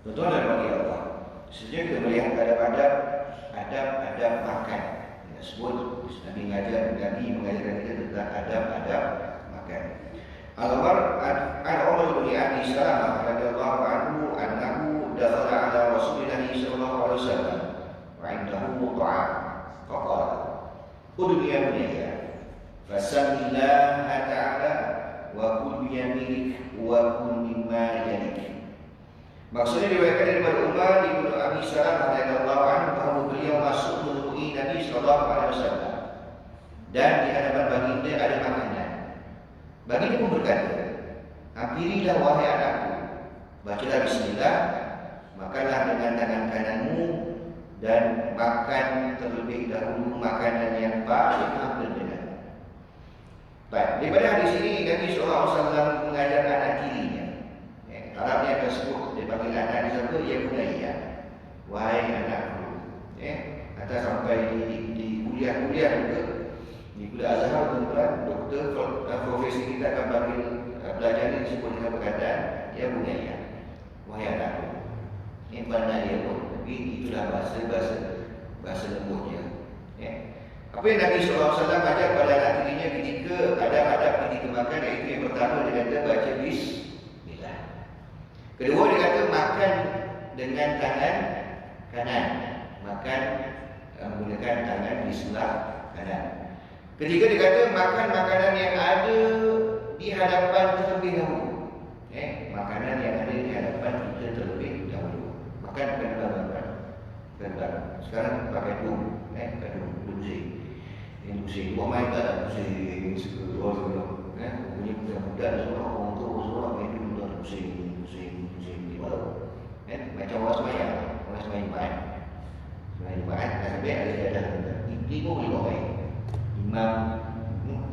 Tuan-tuan dan bagi Allah, Sejak kita melihat adab makan. Kita sebut Nabi mengajarkan kita tentang adab makan. Al-Umar bin Abi Salamah radhiyallahu anhu annahu dakhala ala Rasulillah sallallahu alaihi wasallam wa indahu ta'am. Faqala: "Ud'u ya bunayya, fasamillaha ta'ala wa kul bi yaminik wa kul mimma yalik." Maksudnya diriwayatkan daripada Umar bin Abi Salamah radhiyallahu anhu bahawa beliau masuk menemui Nabi sallallahu alaihi wasallam dan di hadapan baginda ada makanan. Baginda pun berkata, "Hampirilah wahai anakku, bacalah bismillah, makanlah dengan tangan kananmu dan makan terlebih dahulu makanan yang paling afdal denganmu." Baik, daripada hadis ini Nabi sallallahu alaihi wasallam mengajar anak tirinya. Arabnya akan sebut dia panggil anak dia siapa? Ya bunayya, wahai anakku. Atau sampai di kuliah-kuliah juga, di kuliah Azhar tuan-tuan, doktor profesi kita akan panggil pelajar ini disebut dengan perkataan ya bunayya, wahai anakku. Ini pandai dia pun, tapi itulah bahasa lembutnya. Apa yang Nabi SAW ajar pada anak tirinya ketika ada ketika makan, iaitu yang pertama dia kata baca bismillah. Kedua dia kata makan dengan tangan kanan, makan menggunakan tangan di sebelah kanan. Ketiga dia kata makan makanan yang ada di hadapan terlebih dahulu. Makanan yang ada di hadapan kita terlebih dahulu. Makan bukan. Sekarang pakai dum, pusing. Ini pusing. Buat main tak pusing. Bunyi budak-budak semua orang tua semua main dum dah pusing di bawah. Macam orang sembahyang Jumaat. Sampai ada jadah. Ini pun boleh buat main. Imam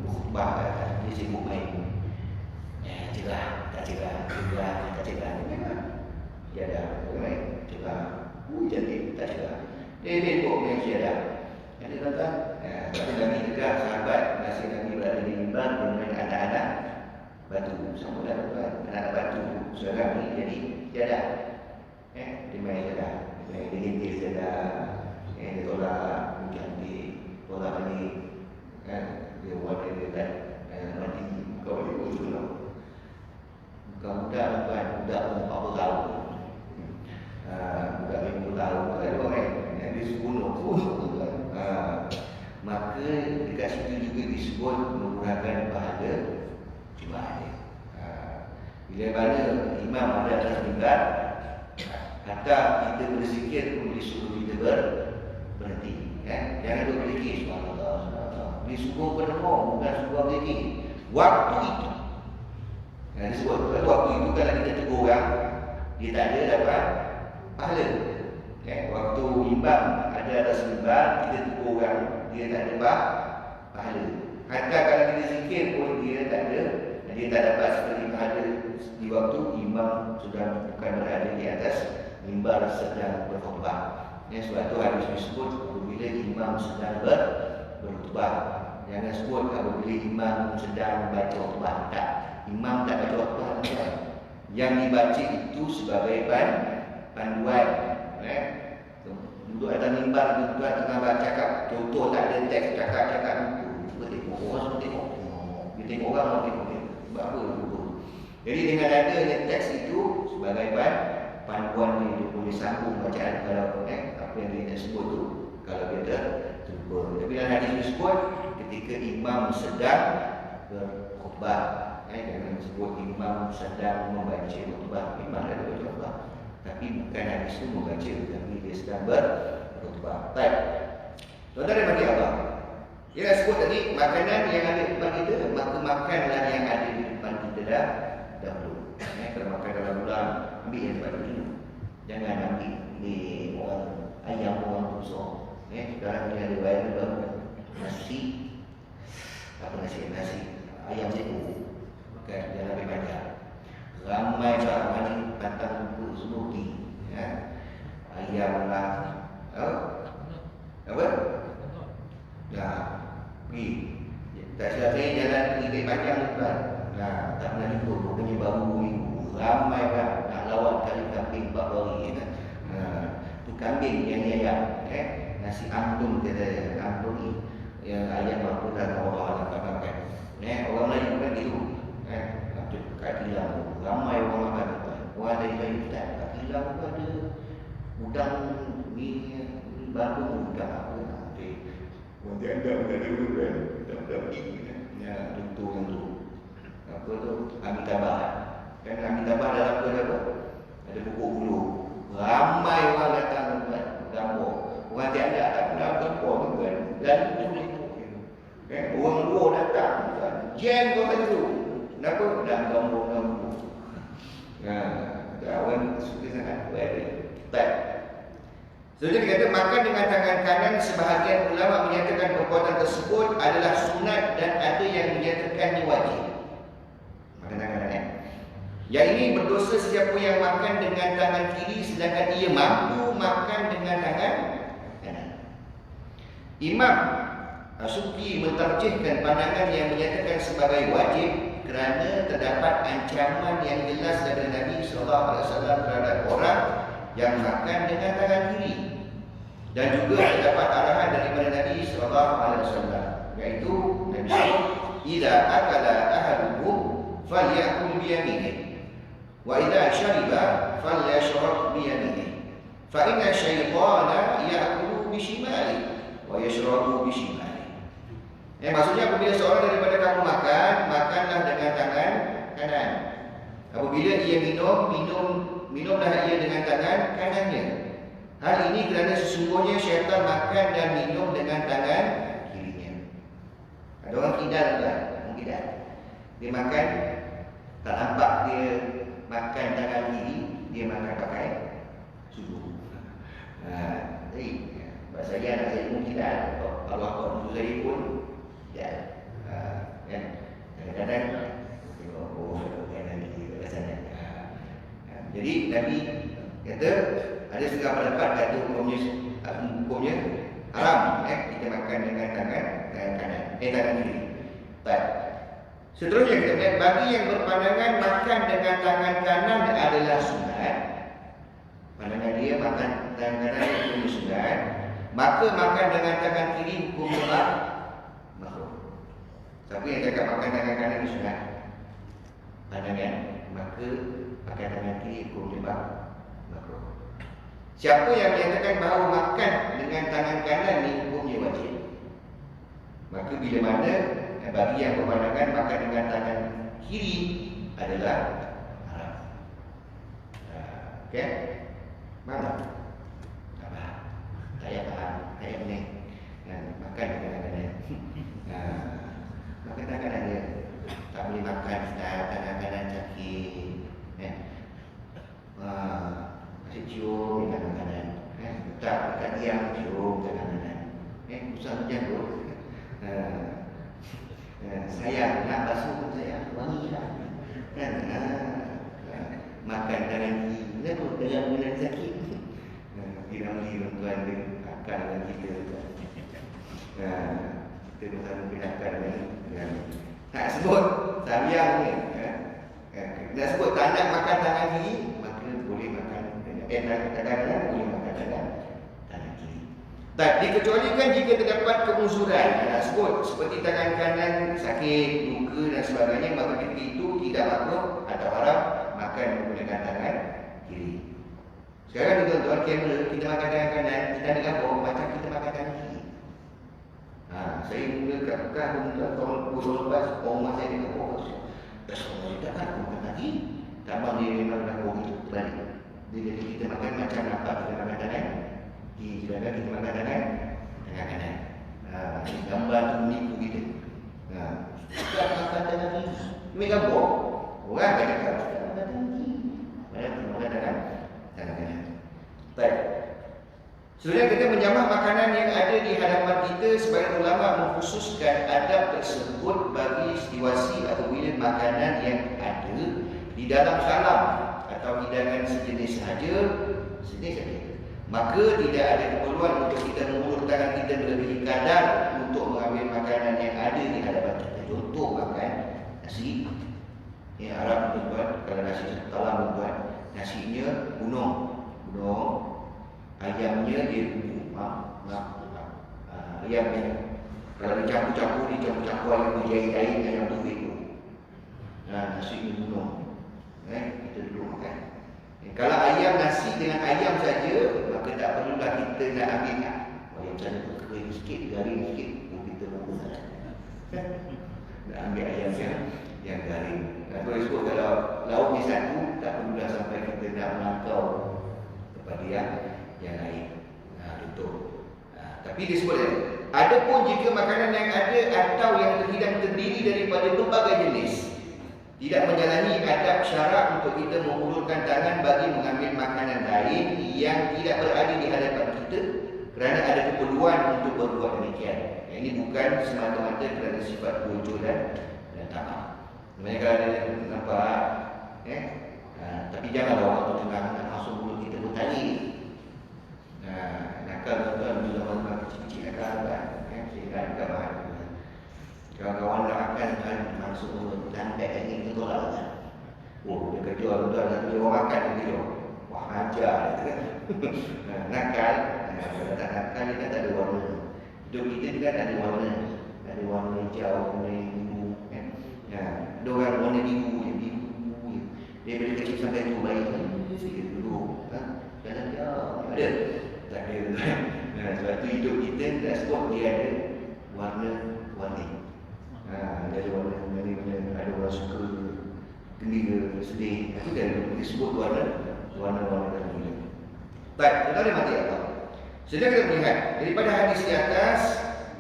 khutbah dia sibuk main. Tak cegah. Jadah, main cegah. Cantik, tak cegah. Dia buat main jadah. Jadi tuan-tuan, tapi Nabi juga sahabat masa Nabi berada di mimbar dengan anak-anak batu. Sama dah tuan, anak batu. Sekarang ni jadi jadah. Dia main jadah. Dia hintis jadah. Dia tolak cantik, tolak ni. Dia buat dia tak mati. Kau boleh buat tu lah. Bukan budak tuan, budak 40 tahun. Budak 50 tahun. Tak ada orang. Dia 10 tuan. Maka dekat situ juga disebut menggunakan pahala Jumaat. Bila mana imam ada atas mimbar, kata kita berzikir pun disuruh kita berhenti. Jangan duduk berzikir subhanallah. Disuruh berdengar, bukan suruh berzikir. Waktu itu disebut waktu itu kalau kita tegur orang, dia tak ada dapat pahala. Waktu imam ada atas mimbar, kita tegur orang, dia tak ada pahala. Hatta kalau kita zikir pun dia tak dapat seperti pahala di waktu imam sudah bukan berada di atas mimbar sedang berkhutbah. Sebab itu hadis disebut apabila imam sedang berkhutbah. Jangan sebut apabila imam sedang membaca khutbah. Tak, imam tak baca khutbah. Yang dibaca itu sebagai panduan. Duduk atas mimbar tuan tengah baca cakap, contoh tak ada teks cakap cuba tengok orang semua tengok. Dia tengok orang tengok. Sebab apa dulu. Jadi dengan adanya teks itu sebagai panduan dia boleh sambung bacaan kalau apa yang dia nak sebut tu kalau dia terlupa. Tapi dalam hadis disebut ketika imam sedang berkhutbah. Jangan sebut imam sedang membaca khutbah. Imam ada baca khutbah. Tapi bukan hadis itu membaca, tapi dia sedang berkhutbah. Baik. Tuan-tuan dan bagi Allah. Dia dah sebut tadi makanan yang ada di depan kita, maka makanlah yang ada di depan kita dahulu. Kalau makan dalam bulan, ambil yang tempat dulu. Jangan ambil ni orang ayam orang besar. Sekarang ni ada viral baru nasi. Apa nasi ayam seekor. Jangan ambil banyak. Ramai orang ni pantang buku semua pergi. Ayam lah. Apa? Dah pergi. Tak silap saya jalan pergi panjang tuan. Tak pernah jumpa. Pokoknya baru minggu. Ramai lah nak lawan kali kambing 4 hari. kambing yang ayam, nasi ampun kita, ampun ni, yang ayam aku dah tahu orang nak makan. Orang Melayu kan gitu, kat Kilang ramai orang makan. Orang dari kita kat Kilang pun ada udang ni Bandung udang apa nanti. Nanti anda ada dulu kan, udang ini, ya tentu yang tu. Apa tu? Amitabha. Kan Amitabha dalam tu ada apa? Ada pokok bulu. Ramai orang datang buat gambar. Orang tiada tak pernah gambar kan. Lalu tulis. Orang luar datang kan. Jam kau tu. Kenapa? Nak gambar-gambar. Kawan suka sangat buat tak. So dia kata makan dengan tangan kanan, sebahagian ulama menyatakan perbuatan tersebut adalah sunat dan ada yang menyatakannya wajib. Makan tangan kanan. Yang ini berdosa sesiapa yang makan dengan tangan kiri sedangkan ia mampu makan dengan tangan kanan. Imam As-Subki mentarjihkan pandangan yang menyatakan sebagai wajib kerana terdapat ancaman yang jelas dari Nabi SAW terhadap orang yang makan dengan tangan kiri, dan juga terdapat arahan daripada Nabi SAW, iaitu Nabi SAW, "Idza akala ahadukum falyakul biyaminihi wa idza syariba falyashrab biyaminihi fa inna syaitana ya'kulu bishimali wa yashrabu bishimali." Maksudnya apabila seorang daripada kamu makan, makanlah dengan tangan kanan. Apabila ia minumlah ia dengan tangan kanannya. Hal ini kerana sesungguhnya syaitan makan dan minum dengan tangan kirinya. Ada orang kidal tak? Orang kidal. Dia makan, tak nampak dia makan tangan kiri, dia makan pakai sudut. Jadi, bahasa saya anak saya pun kidal. Kalau aku dulu saya pun kidal. Kan? Kadang-kadang tengok, kanan kiri kat sana. Jadi Nabi kata ada setengah pendapat kata hukumnya haram kita makan dengan tangan kanan, tangan kiri. Baik. Seterusnya kita lihat bagi yang berpandangan makan dengan tangan kanan adalah sunat. Pandangan dia makan tangan kanan hukumnya sunat, maka makan dengan tangan kiri hukumnya makruh. Tapi yang cakap makan tangan kanan sunat, pandangan maka pakai tangan kiri hukumnya makruh. Siapa yang menyatakan bahawa makan dengan tangan kanan ni hukumnya wajib, maka bila mana bagi yang berpandangan makan dengan tangan kiri adalah haram. Okey? Mana? Tak faham. Saya faham. Saya ni makan dengan tangan kanan. Makan tangan kanan dia tak boleh makan tangan kanan sakit. Masih cium dengan tangan kanan. Tak dekat diam cium tangan kanan. Usah macam tu. Saya nak basuh pun saya wangi lah. Kan? Makan tangan kiri. Kenapa dalam bulan sakit? Kira-kira tuan dia akan dengan kita. Kita bersama pindahkan dengan nak sebut sayang ni. Nak sebut tak nak makan tangan kiri, maka boleh makan kadang-kadang boleh makan tangan kiri. Tak dikecualikan jika terdapat kemuzuran. Nak sebut seperti tangan kanan sakit, luka dan sebagainya, maka ketika itu tidak makruh atau haram makan menggunakan tangan kiri. Sekarang ni tuan-tuan, kamera kita makan tangan kanan, kita ada gambar macam kita makan tangan kiri. Saya mula kat Mekah tahun 2012, orang saya dengan orang tu. Tak semua kita kan makan lagi. Tambah dia memang dah orang itu balik. Jadi kita makan macam apa kita makan tangan kiri, sedangkan kita makan tangan kanan. Ini gambar tu menipu kita. Kita makan tangan kiri. Ini gambar. Orang akan cakap kita makan tangan kiri. Padahal kita makan tangan kanan. Baik. Sebenarnya kita menjamah makanan yang ada di hadapan kita, sebagian ulama mengkhususkan adab tersebut bagi situasi atau bila makanan yang ada di dalam salam atau hidangan sejenis saja, maka tidak ada keperluan untuk kita mengulur tangan kita melebihi kadar untuk mengambil makanan yang ada di hadapan kita. Contoh makan nasi, Arab tuan-tuan, kalau nasi talam tuan-tuan, nasinya gunung. Ayamnya dia ayamnya kalau dicampur-campur ayam berjahit-jahit ayam tu itu. Nasi ni bunuh. Kita duduk makan. Kalau ayam nasi dengan ayam saja, maka tak perlulah kita nak ambil ayam sana tu kering sikit, garing sikit, kita bunuh. Nak ambil ayam yang garing. Kalau sebut kalau lauk ni satu, tak perlulah sampai kita nak melangkau kepada yang lain. Contoh. Tapi dia sebut adapun jika makanan yang ada atau yang terhidang terdiri daripada pelbagai jenis, tidak menjalani adab syarak untuk kita mengulurkan tangan bagi mengambil makanan lain yang tidak berada di hadapan kita kerana ada keperluan untuk berbuat demikian. Ini bukan semata-mata kerana sifat bocor dan tamak. Sebenarnya kalau ada nampak tapi janganlah orang tu tengah nak masuk mulut kita bertani. Nakal tuan-tuan bila orang kecil-kecil nakal kan. Sehingga dekat bahan. Kawan-kawan nak makan kan masuk mulut lantai lagi kita tolak kan. Oh, dia kejual tuan-tuan nanti orang makan dia. Wah, ajar gitu kan. Nakal. Kalau tak nakal dia kan tak ada warna. Hidup kita ni kan ada warna. Ada warna hijau, warna biru kan. Ada orang warna biru je. Dia dari kecil sampai tu baik sikit dulu. Jalan dia ada. Tak ada tuan. Sebab tu hidup kita dah sebut dia ada warna-warni. Ada warna-warni, ada orang suka gembira, sedih. Itu dah disebut warna-warna gembira. Baik, tuan-tuan dan mati Allah. Sedang kita melihat daripada hadis di atas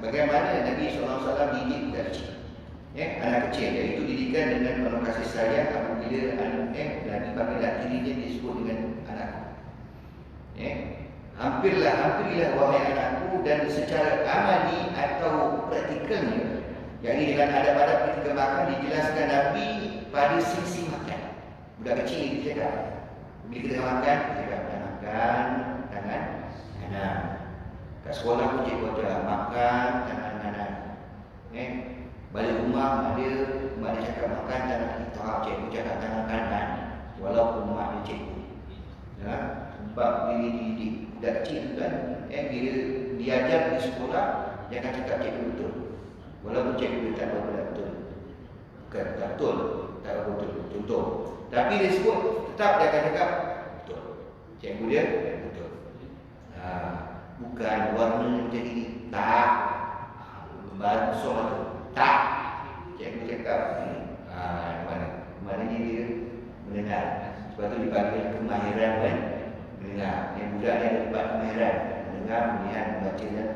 bagaimana Nabi SAW didik budak kecil. Anak kecil, iaitu didikan dengan penuh kasih sayang apabila Nabi panggil dirinya disebut dengan anak. Hampirlah wahai anakku, dan secara amali atau praktikalnya, yakni dengan adab-adab ketika makan dijelaskan Nabi pada sisi makan. Budak kecil ni dia cakap, bila kita makan, dia cakap makan tangan kanan. Kat sekolah pun cikgu ajar makan tangan kanan. Balik rumah mak dia cakap makan tangan kita, cikgu cakap tangan kanan, walaupun mak dia cikgu. Sebab bila dididik budak kecil kan, bila diajar di sekolah, dia akan cakap cikgu betul, walaupun cikgu tak berapa betul. Bukan tak betul, tak berapa betul. Contoh, tapi dia sebut tetap dia akan cakap betul. Cikgu dia betul. Bukan warna menjadi tak. Bahasa tu tak. Cikgu cakap mana dia mendengar. Sebab tu dipanggil kemahiran kan. Mendengar. Yang budak ni ada tempat kemahiran. Mendengar, melihat, membaca dan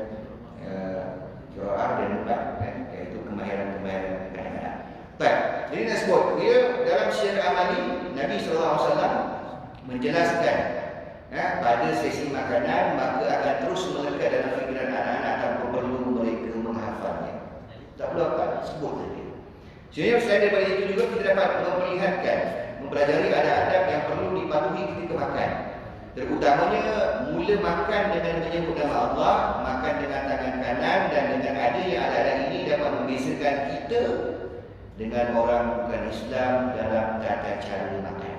qiraah dan tempat kan. Iaitu kemahiran-kemahiran kadang-kadang. Baik. Jadi nak sebut dia dalam secara amali Nabi SAW menjelaskan pada sesi makanan, maka akan terus melekat dalam fikiran anak-anak tanpa perlu mereka menghafalnya. Tak perlu apa, sebut saja. Sebenarnya selain daripada itu juga kita dapat memperlihatkan, mempelajari adab-adab yang perlu dipatuhi ketika makan. Terutamanya mula makan dengan menyebut nama Allah, makan dengan tangan kanan, dan dengan adanya adab-adab ini dapat membezakan kita dengan orang bukan Islam dalam tata cara makan.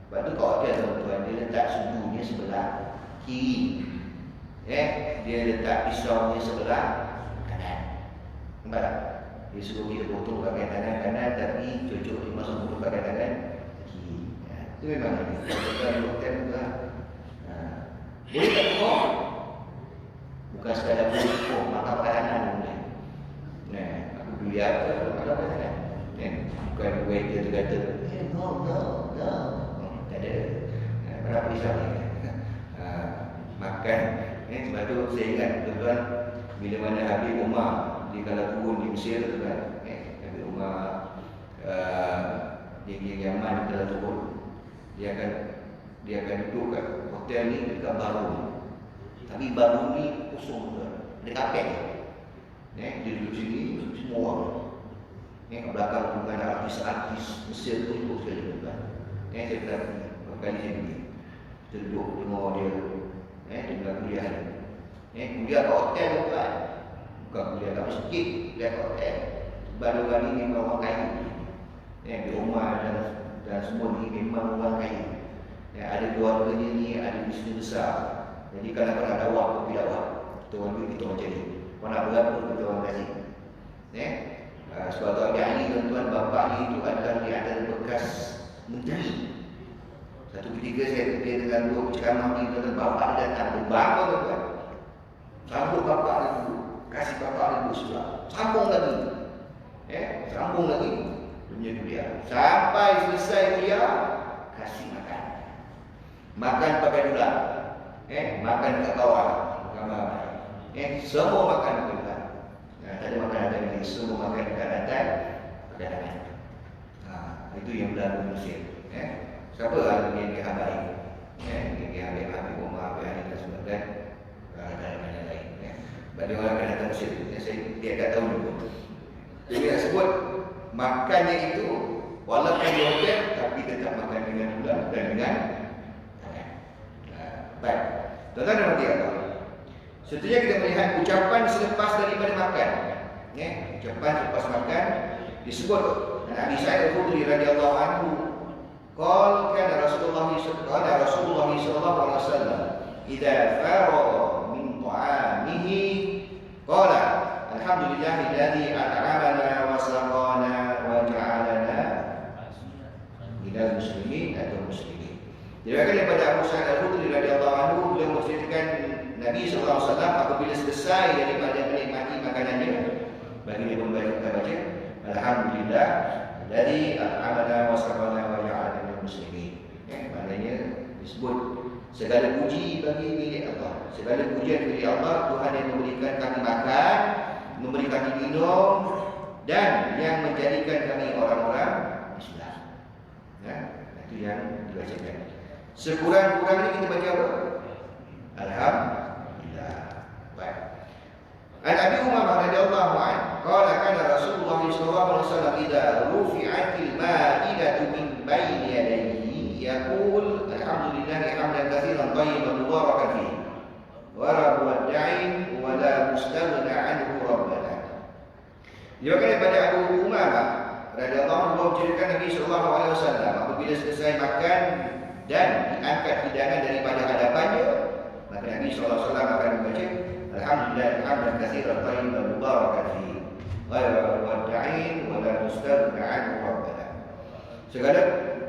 Sebab tu kalau dia tuan-tuan, dia letak sudunya sebelah kiri. Dia letak pisaunya sebelah kanan. Nampak tak? Dia suruh kita potong pakai tangan kanan, tapi cucuk dia masuk mulut pakai tangan kiri. Itu memang ini. Tuan-tuan doktor juga. Boleh tak potong? Bukan sekadar potong, makan pakai tangan boleh. Aku beli apa? Makan pakai tangan. Bukan waiter tu kata, no. Tak ada. Berapa risau ni? Makan. Sebab tu saya ingat tuan-tuan, bila mana Habib Umar dia kalau turun di Mesir tu kan, Habib Umar di Yaman kalau turun, dia akan duduk kat hotel ni dekat baru. Tapi baru ni kosong tuan. Ada kapek. Dia duduk sini semua orang. Kat belakang bukan artis-artis Mesir tu ikut sekali tuan. Saya pernah berkali sini. Kita duduk tengok dia. Dia tengah kuliah ni. Kuliah kat hotel tuan. Bukan kuliah kat masjid, kuliah kat hotel. Sebab ni memang orang kaya. Di rumah dan semua ni memang orang kaya. Ada keluarganya ni, ada bisnes besar. Jadi kalau kau nak dakwah pun tidak dakwah. Kita orang duit kita orang jadi. Kau nak berapa pun kita orang kasih. Sebab tu ada ahli tuan-tuan bapa itu adalah di antara bekas menteri. Satu ketika saya kerja dengan dua ceramah ni tuan-tuan, bapa dia datang berbangga tuan-tuan. Sambung bapa dia dulu, kasih bapa dia dulu sudah. Sambung lagi. Sambung lagi dunia kuliah. Sampai selesai kuliah, kasih makan. Makan pakai dolar. Makan kat bawah. Semua makan pakai dolar. Tak ada makan atas ni, semua makan dekat atas pakai tangan. Itu yang berlaku Mesir. Siapa yang dia habai? Dia habis Umar, habis Ani dan sebagainya. Dan lain-lain. Bagi orang akan datang Mesir, dia tak tahu dulu. Jadi nak sebut makannya itu walaupun di hotel, tapi tetap makan dengan dolar dan dengan tangan. Baik. Tuan-tuan dan puan-puan, seterusnya kita melihat ucapan selepas daripada makan. Ucapan selepas makan disebut Nabi Sa'id Al-Khudri radhiyallahu anhu qala kana Rasulullah sallallahu alaihi wasallam idza faragha min ta'amihi qala alhamdulillahilladzi at'amana wa saqana wa ja'alana minal muslimin atau muslimin. Diriwayatkan daripada Abu Sa'id Al-Khudri radhiyallahu anhu, beliau menceritakan Nabi SAW apabila selesai daripada menikmati makanannya, bagi dia membaca kita baca alhamdulillah dari at'amana wa saqana wa ja'alana minal muslimin. Maknanya disebut segala puji bagi milik Allah, segala pujian milik Allah, Tuhan yang memberikan kami makan, memberi kami minum, dan yang menjadikan kami orang-orang Islam. Itu yang dibacakan. Sekurang-kurangnya kita baca apa? Alhamdulillah. Baik. An Abi Umamah radhiyallahu anhu qala kana Rasulullah sallallahu alaihi wasallam idza rufi'atil ma'idatu min baini yadayhi yaqul alhamdulillahi hamdan katsiran thayyiban mubarakan fihi wa rabbul da'in wa la mustaghna anhu rabbana. Diriwayatkan daripada Abu Umamah radhiyallahu anhu menceritakan Nabi sallallahu alaihi wasallam apabila selesai makan dan diangkat hidangan daripada hadapannya, maka Nabi sallallahu alaihi wasallam akan membaca alhamdulillah hamdan katsiran thayyiban mubarakan fihi ghayra wad'in wa la mustaghna anhu rabbana. Segala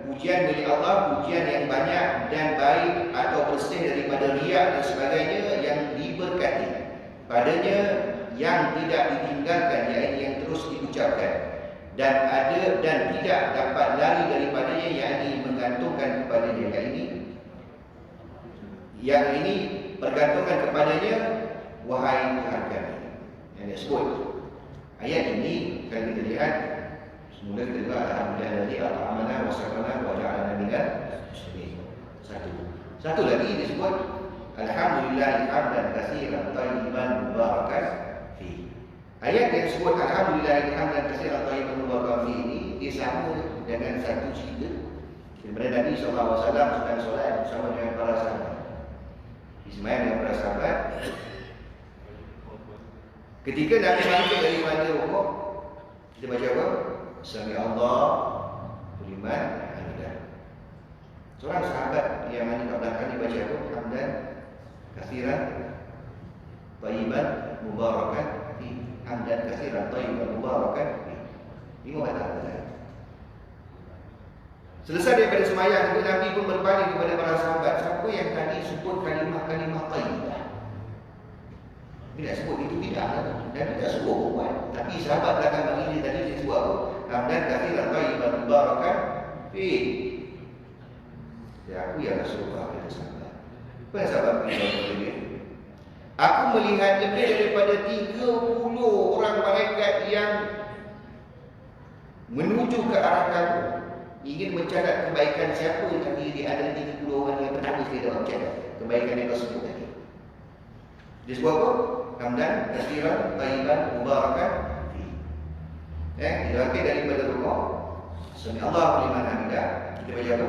pujian milik Allah, pujian yang banyak dan baik atau bersih daripada riak dan sebagainya yang diberkati padanya, yang tidak ditinggalkan, iaitu yang terus diucapkan, dan ada dan tidak dapat lari daripadanya, yakni menggantungkan kepadanya, yang ini bergantungan kepadanya, wahai Tuhan kami. Yang disebut ayat ini, kalau kita lihat semula kita lihat alhamdulillah at'amana wa saqana wa ja'alana minal muslimin. Satu lagi disebut alhamdulillah hamdan katsiran thayyiban mubarakan fihi. Ayat yang disebut alhamdulillah hamdan katsiran thayyiban mubarakan fihi ini disambung dengan satu cerita daripada Nabi sallallahu alaihi wasallam sedang solat bersama dengan para sahabat. Ismail dengan para sahabat. Ketika Nabi bangkit daripada rukuk, kita baca apa? Sami Allah liman hamidah. Seorang sahabat yang mana kat belakang ni baca apa? Hamdan katsiran thayyiban mubarakan fi. Hamdan katsiran thayyiban mubarakan fi. Ini kata. Selesai daripada sembahyang itu, Nabi pun berpaling kepada para sahabat, siapa yang tadi sebut kalimah-kalimah thayyibah? Tidak sebut itu tidak, dan tidak sebut buat. Tapi sahabat belakang bagi ini tadi dia sebut apa? Hamdan katsiran thayyiban mubarakan fi. Ya, aku yang Rasulullah kata sahabat. Apa yang sahabat beritahu dia? Aku melihat lebih daripada 30 orang malaikat yang menuju ke arah kamu, ingin mencatat kebaikan siapa yang tadi di antara 30 orang yang pertama sekali dalam catat kebaikan yang kau sebut tadi. Dia sebut apa? Hamdan katsiran thayyiban mubarakan fi. Diriwayatkan daripada rukuk. Sami Allahu liman hamidah. Kita baca apa?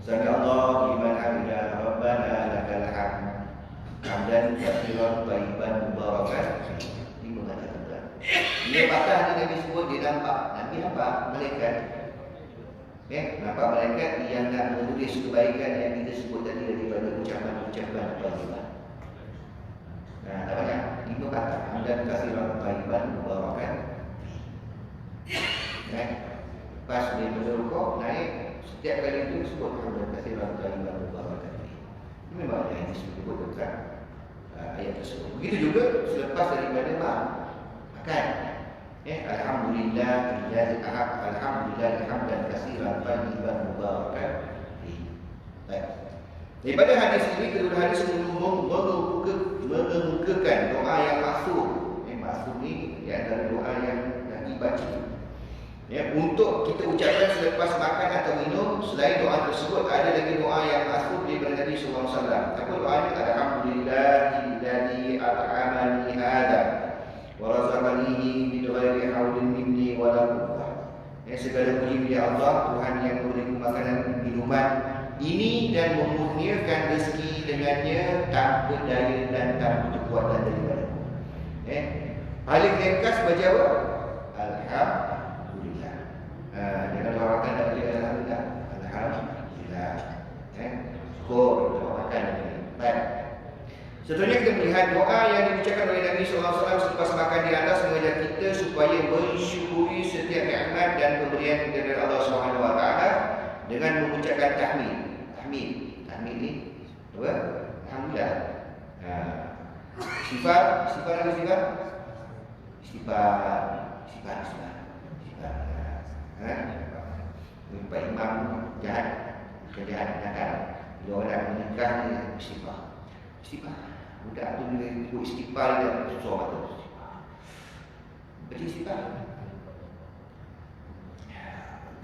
Sami Allahu liman hamidah rabbana lakal hamd. Hamdan katsiran thayyiban mubarakan fi. Ini mengatakan. Ini patah ni Nabi sebut, dia nampak. Nabi nampak malaikat Nampak malaikat yang nak menulis kebaikan yang kita sebut tadi daripada ucapan-ucapan thayyibah. Tak banyak, 5 kata. Hamdan katsiran thayyiban mubarakan. Pas daripada rukuk naik, setiap kali itu sebut hamdan katsiran thayyiban mubarakan. Ini memang yang disebut dekat ayat tersebut. Begitu juga selepas daripada makan. Alhamdulillah lillahi ahad, alhamdulillah hamdan katsiran thayyiban mubarakan. Baik. Daripada hadis ini, kedua hadis mengemukakan doa yang maksud. Maksud ni di antara doa yang Nabi baca. Untuk kita ucapkan selepas makan atau minum. Selain doa tersebut, ada lagi doa yang maksud daripada Nabi SAW. Apa doanya? Alhamdulillahilladzi at'amani hadza wa razaqanihi min ghairi haulin minni wa la quwwah. Segala puji bagi Allah, Tuhan yang memberi makanan minuman ini dan memurniakan rezeki dengannya tanpa daya dan tanpa kekuatan daripada. Paling ringkas baca apa? Alhamdulillah. Jangan lawakan tak boleh alhamdulillah. Alhamdulillah. Syukur makan ini. Baik. Seterusnya kita melihat doa yang diucapkan oleh Nabi SAW selepas makan di atas mengajar kita supaya mensyukuri setiap nikmat dan pemberian dari Allah SWT dengan mengucapkan tahmid. Tahmid ni apa? Alhamdulillah. Sifat lagi sifat. Sifat. Pak Imam jahat, nakal. Bila orang menikah ni istighfar. Budak tu bila ikut istighfar dia susah betul. Beri istighfar.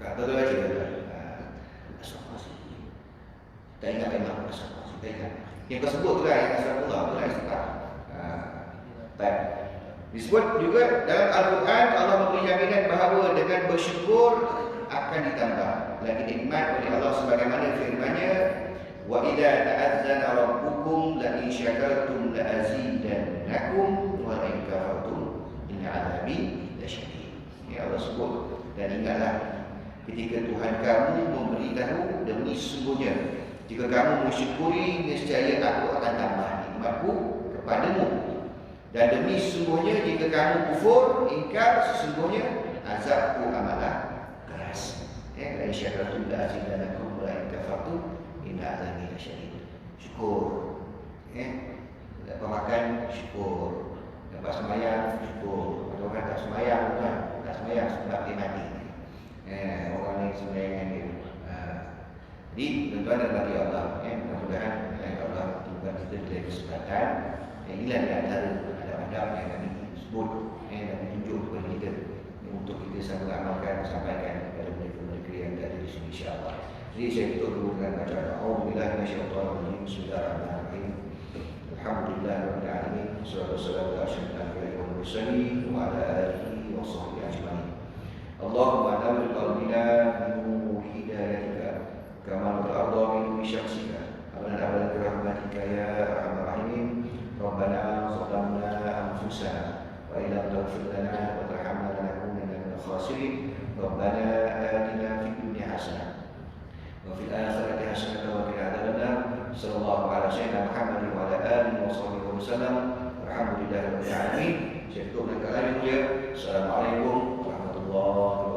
Tak betul aja. Tak ingat memang kita ingat. Yang kau sebut tu lah yang astagfirullah, tu lah istighfar. Baik. Disebut juga dalam Al-Quran Allah memberi jaminan bahawa dengan bersyukur akan ditambah lagi nikmat oleh Allah sebagaimana firman-Nya, wa idza ta'azzana rabbukum la in syakartum la azidannakum wa la in kafartum inna 'adzabi lasyadid. Allah sebut, dan ingatlah ketika Tuhan kamu memberitahu demi sesungguhnya jika kamu mensyukuri niscaya aku akan tambah nikmatku kepadamu, dan demi sesungguhnya jika kamu kufur ingkar sesungguhnya azabku amatlah keras. La in syakartum la azidannakum wa la in kafartum inna 'adzabi lasyadid. Syukur. Dapat makan syukur. Dapat sembahyang syukur. Ada orang tak sembahyang kan? Tak sembahyang sebab dia mati. Orang ni sembahyang dia. Jadi tuan-tuan dan bagi Allah, mudah-mudahan Allah berikan kita diberi kesempatan. Inilah di antara adab-adab yang kami sebut dan ditunjuk kepada kita untuk kita sama amalkan, sampaikan kepada mereka-mereka yang ada di sini insya-Allah. Jadi saya tutup dulu dengan bacaan A'udzubillahi minasyaitonir rajim. Bismillahirrahmanirrahim. Alhamdulillahirabbil alamin. Wassalatu wassalamu ala mursalin wa ala alihi wa sahbihi ajma'in. Allahumma nawwir qalbina bi nur hidayatika kama al-ardha bi nuri syamsika. Amanna bi rahmatika ya arhamar rahimin. Rabbana zalamna anfusana wa illam taghfir lana wa tarhamna lanakunanna minal khasirin. Rabbana atina fid dunya hasanah wa fil akhirati hasanah wa qina adzabannar. Sallallahu alaihi wasallam Muhammad wa ala alihi wa sahbihi wasallam. Alhamdulillahirabbil alamin. Saya tutup dengan kalam mulia. Assalamualaikum warahmatullahi wabarakatuh.